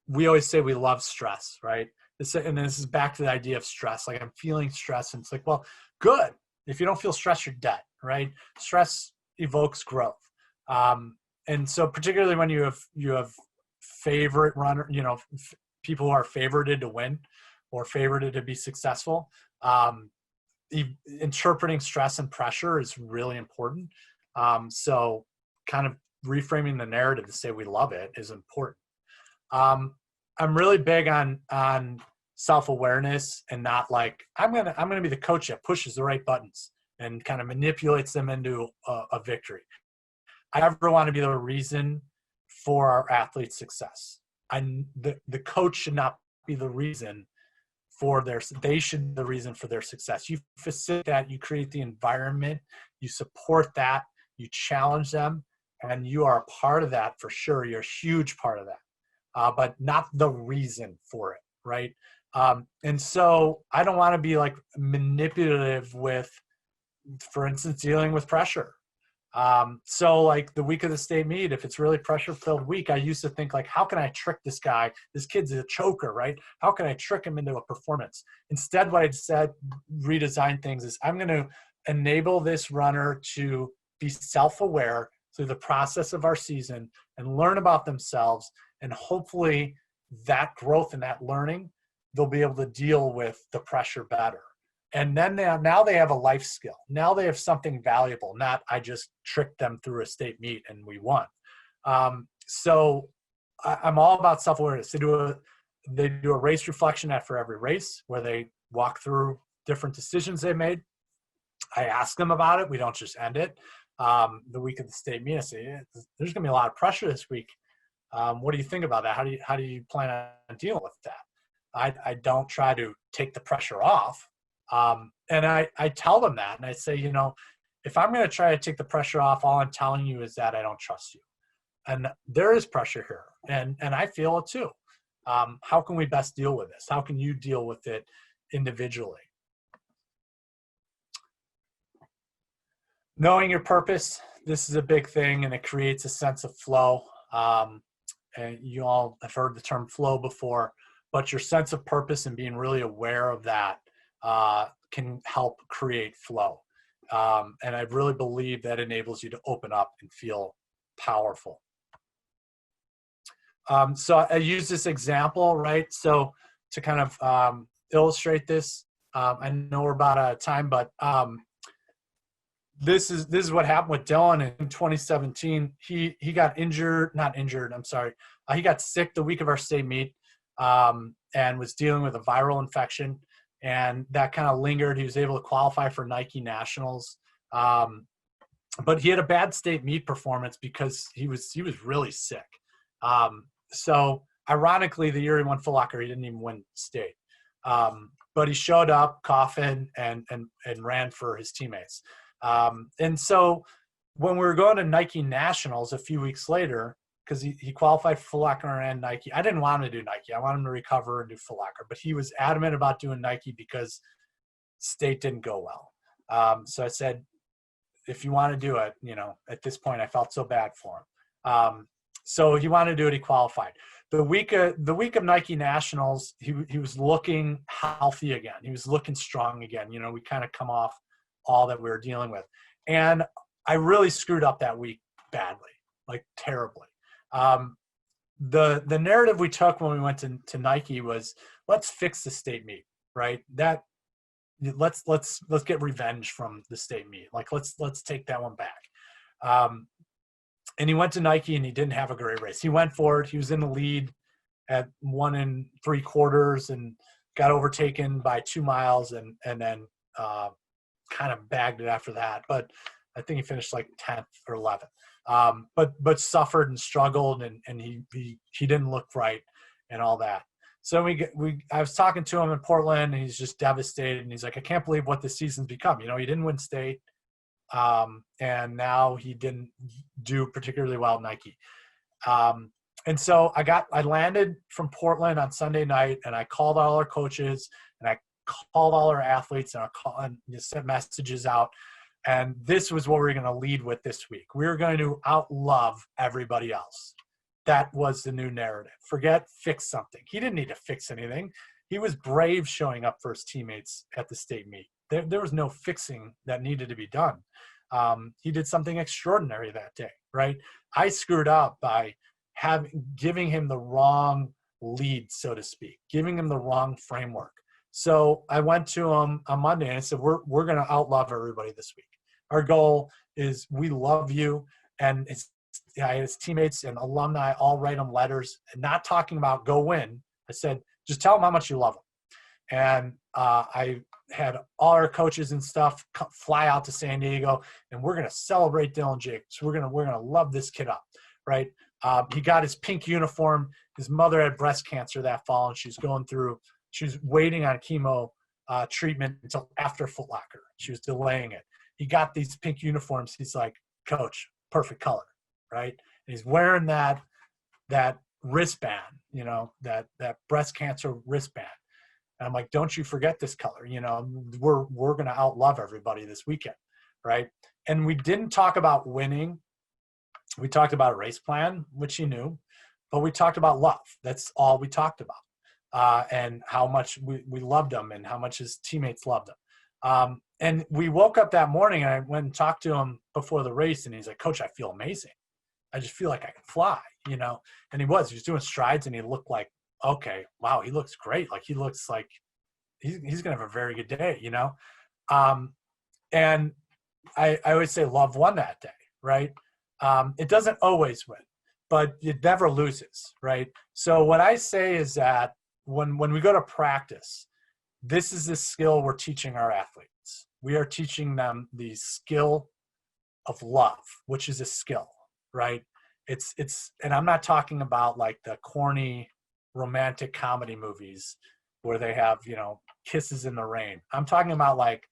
we always say we love stress, right? And this is back to the idea of stress. Like, I'm feeling stress, and it's like, well, good. If you don't feel stress, you're dead, right? Stress evokes growth. And so particularly when you have favorite runner, you know, people who are favorited to win or favorited to be successful, interpreting stress and pressure is really important. So kind of reframing the narrative to say we love it is important. I'm really big on self-awareness, and not like I'm gonna be the coach that pushes the right buttons and kind of manipulates them into a victory. I never want to be the reason for our athletes' success. The coach should not be the reason for they should be the reason for their success. You facilitate that, you create the environment, you support that, you challenge them, and you are a part of that for sure. You're a huge part of that. But not the reason for it, right? And so I don't want to be like manipulative with, for instance, dealing with pressure. So like the week of the state meet, if it's really pressure-filled week, I used to think like, how can I trick this guy? This kid's a choker, right? How can I trick him into a performance? Instead, what I said, redesign things, is I'm going to enable this runner to be self-aware through the process of our season and learn about themselves. And hopefully that growth and that learning, they'll be able to deal with the pressure better. And then now they have a life skill. Now they have something valuable, not I just tricked them through a state meet and we won. So I'm all about self-awareness. They do a race reflection after every race where they walk through different decisions they made. I ask them about it. We don't just end it. The week of the state meet, I say, there's going to be a lot of pressure this week. What do you think about that? How do you plan on dealing with that? I don't try to take the pressure off. And I tell them that, and I say, you know, if I'm going to try to take the pressure off, all I'm telling you is that I don't trust you. And there is pressure here, and I feel it too. How can we best deal with this? How can you deal with it individually? Knowing your purpose, this is a big thing, and it creates a sense of flow. And you all have heard the term flow before, but your sense of purpose and being really aware of that can help create flow. And I really believe that enables you to open up and feel powerful. So I use this example, right? So to kind of illustrate this, I know we're about out of time, but this is what happened with Dylan in 2017. He got not injured. I'm sorry. He got sick the week of our state meet, and was dealing with a viral infection, and that kind of lingered. He was able to qualify for Nike Nationals, but he had a bad state meet performance because he was really sick. So ironically, the year he won Foot Locker, he didn't even win state, but he showed up coughing and ran for his teammates. And so when we were going to Nike Nationals a few weeks later, because he qualified for Foot Locker and Nike, I didn't want him to do Nike. I wanted him to recover and do Foot Locker, but he was adamant about doing Nike because state didn't go well. So I said, if you want to do it, you know, at this point I felt so bad for him. So he wanted to do it. He qualified. The week of Nike Nationals, he was looking healthy again. He was looking strong again. You know, we kind of come off all that we were dealing with. And I really screwed up that week badly, like terribly. The narrative we took when we went to Nike was, let's fix the state meet, right? That let's get revenge from the state meet. Like let's take that one back. And he went to Nike and he didn't have a great race. He went for it. He was in the lead. at 1 3/4 and got overtaken by 2 miles and then kind of bagged it after that. But I think he finished like 10th or 11th. But suffered and struggled, and he didn't look right and all that. So I was talking to him in Portland, and he's just devastated. And he's like, I can't believe what this season's become. You know, he didn't win state, and now he didn't do particularly well at Nike. And so I landed from Portland on Sunday night, and I called all our coaches, and I called all our athletes, and just sent messages out. And this was what we were going to lead with this week. We were going to outlove everybody else. That was the new narrative. Forget fix something. He didn't need to fix anything. He was brave showing up for his teammates at the state meet. There was no fixing that needed to be done. He did something extraordinary that day, right? I screwed up by giving him the wrong lead, so to speak, giving him the wrong framework. So I went to him on Monday and I said, we're going to outlove everybody this week. Our goal is we love you. And his teammates and alumni all write him letters, and not talking about go win. I said, just tell him how much you love him. And I had all our coaches and stuff fly out to San Diego, and we're going to celebrate Dylan Jacobs. We're going to love this kid up, right? He got his pink uniform. His mother had breast cancer that fall, and she was waiting on chemo treatment until after Foot Locker. She was delaying it. He got these pink uniforms. He's like, Coach, perfect color, right? And he's wearing that wristband, you know, that breast cancer wristband. And I'm like, don't you forget this color. You know, we're going to outlove everybody this weekend, right? And we didn't talk about winning. We talked about a race plan, which he knew, but we talked about love. That's all we talked about, and how much we loved him and how much his teammates loved him. And we woke up that morning, and I went and talked to him before the race, and he's like, Coach, I feel amazing. I just feel like I can fly, you know? And he was doing strides, and he looked like, okay, wow, he looks great. Like, he looks like he's going to have a very good day, you know? And I always say love won that day, right? It doesn't always win, but it never loses, right? So what I say is that when we go to practice, this is the skill we're teaching our athletes. We are teaching them the skill of love, which is a skill, right? And I'm not talking about like the corny romantic comedy movies where they have, you know, kisses in the rain. I'm talking about like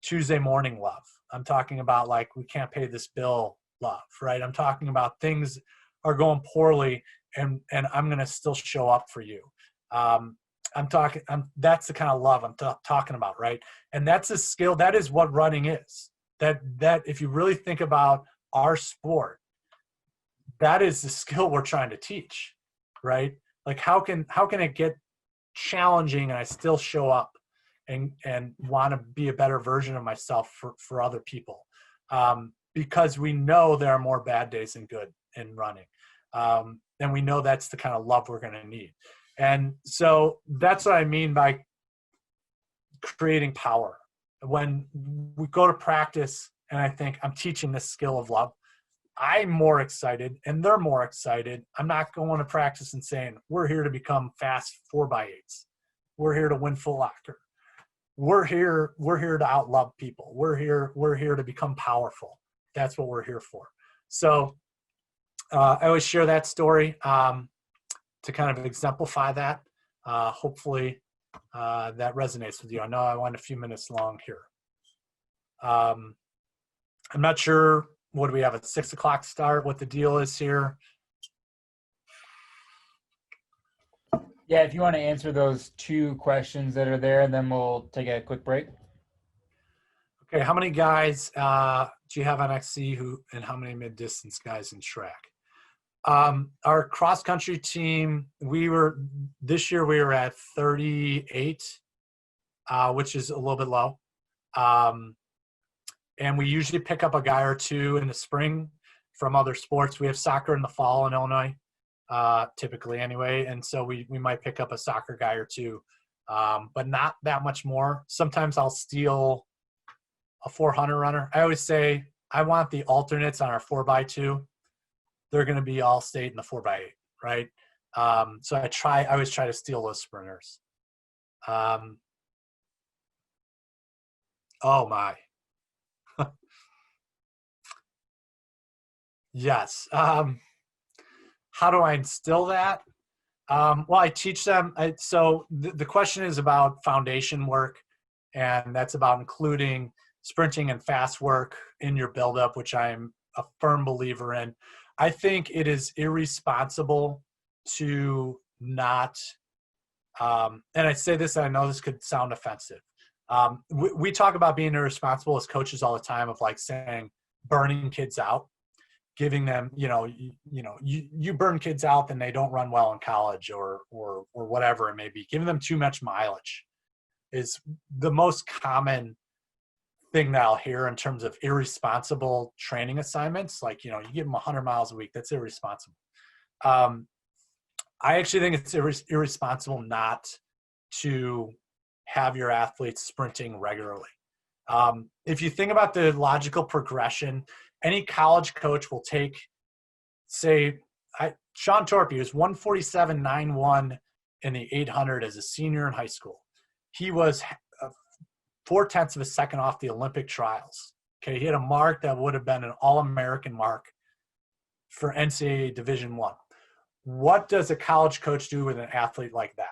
Tuesday morning love. I'm talking about like, we can't pay this bill love, right? I'm talking about things are going poorly and I'm going to still show up for you. That's the kind of love I'm talking about, right? And that's a skill. That is what running is. That if you really think about our sport, that is the skill we're trying to teach, right? Like how can it get challenging and I still show up and want to be a better version of myself for other people? Because we know there are more bad days than good in running. And we know that's the kind of love we're going to need. And so that's what I mean by creating power. When we go to practice and I think I'm teaching this skill of love, I'm more excited and they're more excited. I'm not going to practice and saying, we're here to become fast 4x8s. We're here to win Foot Locker. We're here to outlove people. We're here to become powerful. That's what we're here for. So I always share that story to kind of exemplify that. Hopefully that resonates with you. I know I went a few minutes long here. I'm not sure, what do we have, at 6 o'clock start, what the deal is here? Yeah, if you want to answer those 2 questions that are there, and then we'll take a quick break. Okay, how many guys do you have on XC and how many mid-distance guys in track? Our cross-country team, this year we were at 38, which is a little bit low. And we usually pick up a guy or 2 in the spring from other sports. We have soccer in the fall in Illinois, typically anyway. And so we might pick up a soccer guy or 2, but not that much more. Sometimes I'll steal a 400 runner. I always say I want the alternates on our 4x2. They're going to be all state in the 4x8, right? So I always try to steal those sprinters. Oh my. Yes. How do I instill that? Well, I teach them. So the question is about foundation work, and that's about including sprinting and fast work in your buildup, which I'm a firm believer in. I think it is irresponsible to not, and I say this, and I know this could sound offensive. We talk about being irresponsible as coaches all the time, of like saying burning kids out, giving them, you burn kids out, then they don't run well in college or whatever it may be. Giving them too much mileage is the most common thing that I'll hear in terms of irresponsible training assignments. Like, you give them 100 miles a week, that's irresponsible. I actually think it's irresponsible not to have your athletes sprinting regularly. If you think about the logical progression, any college coach will take, say, Sean Torpey was 147.91 in the 800 as a senior in high school. He was 0.4 of a second off the Olympic trials. Okay, he had a mark that would have been an All-American mark for NCAA Division I. What does a college coach do with an athlete like that?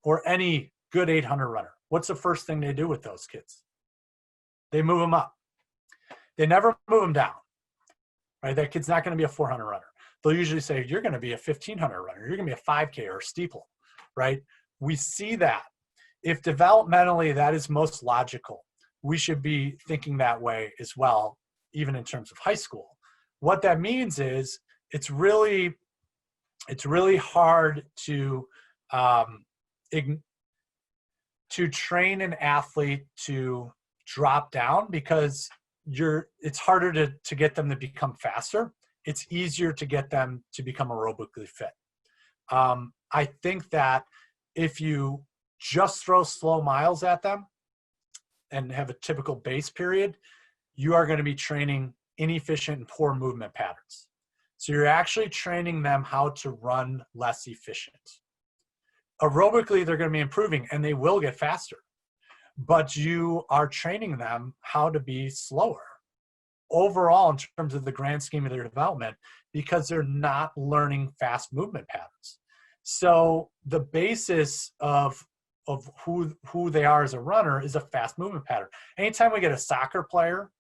Or any good 800 runner? What's the first thing they do with those kids? They move them up. They never move them down, right? That kid's not going to be a 400 runner. They'll usually say, you're going to be a 1500 runner. You're going to be a 5K or a steeple, right? We see that. If developmentally that is most logical, we should be thinking that way as well, even in terms of high school. What that means is it's really hard to train an athlete to drop down, because it's harder to get them to become faster. It's easier to get them to become aerobically fit. I think that if you just throw slow miles at them and have a typical base period, you are going to be training inefficient and poor movement patterns. So you're actually training them how to run less efficient. Aerobically, they're going to be improving and they will get faster, but you are training them how to be slower overall in terms of the grand scheme of their development, because they're not learning fast movement patterns. So the basis of who they are as a runner is a fast movement pattern. Anytime we get a soccer player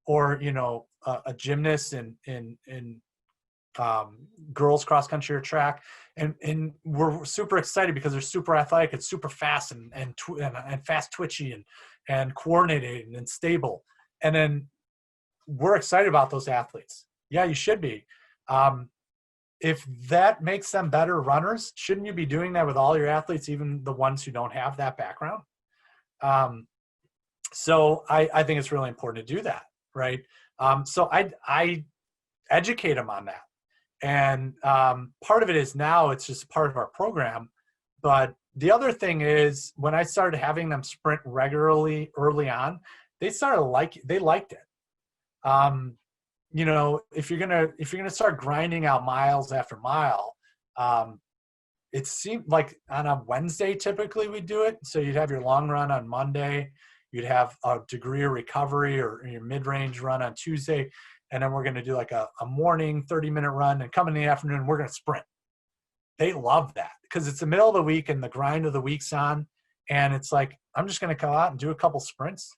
or a gymnast in girls cross country or track, and we're super excited because they're super athletic and super fast and fast twitchy and coordinated and stable, and then we're excited about those athletes. Yeah, you should be. If that makes them better runners, shouldn't you be doing that with all your athletes, even the ones who don't have that background? So I think it's really important to do that, right? So I educate them on that. And part of it is now it's just part of our program. But the other thing is, when I started having them sprint regularly early on, they liked it. If you're gonna start grinding out miles after mile, it seemed like on a Wednesday typically we do it. So you'd have your long run on Monday, you'd have a degree of recovery or your mid-range run on Tuesday, and then we're gonna do like a morning 30-minute run, and come in the afternoon we're gonna sprint. They love that because it's the middle of the week and the grind of the week's on, and it's like, I'm just gonna go out and do a couple sprints.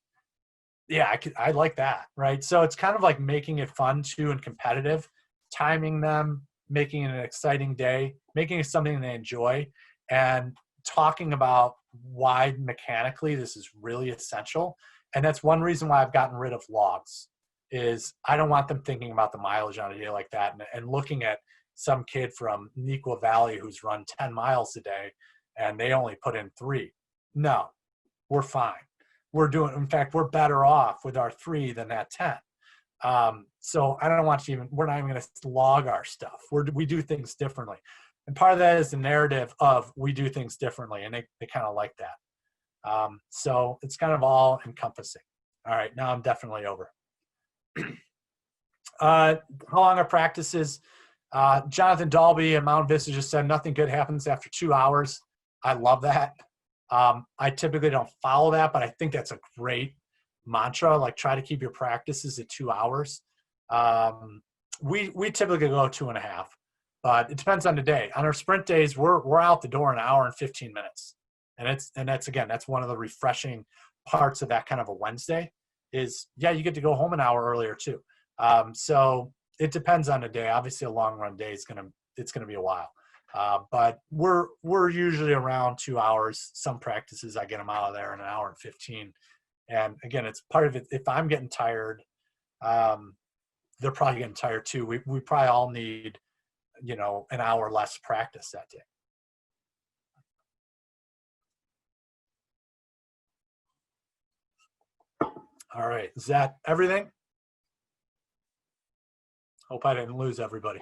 Yeah, I like that, right? So it's kind of like making it fun too and competitive, timing them, making it an exciting day, making it something they enjoy, and talking about why mechanically this is really essential. And that's one reason why I've gotten rid of logs, is I don't want them thinking about the mileage on a day like that and looking at some kid from Neuqua Valley who's run 10 miles a day and they only put in 3. No, we're fine. In fact, we're better off with our 3 than that 10. So I don't want you we're not even going to log our stuff. We do things differently. And part of that is the narrative of we do things differently, and they kind of like that. So it's kind of all encompassing. All right, now I'm definitely over. How long are practices? Jonathan Dalby at Mount Vista just said nothing good happens after 2 hours. I love that. I typically don't follow that, but I think that's a great mantra. Like, try to keep your practices at 2 hours. We typically go 2.5, but it depends on the day. On our sprint days, we're out the door in an hour and 15 minutes, and that's one of the refreshing parts of that kind of a Wednesday. Is you get to go home an hour earlier too. So it depends on the day. Obviously, a long run day is gonna be a while. But we're usually around 2 hours. Some practices I get them out of there in an hour and 15. And again, it's part of it. If I'm getting tired, they're probably getting tired too. We probably all need, an hour less practice that day. All right, is that everything? Hope I didn't lose everybody.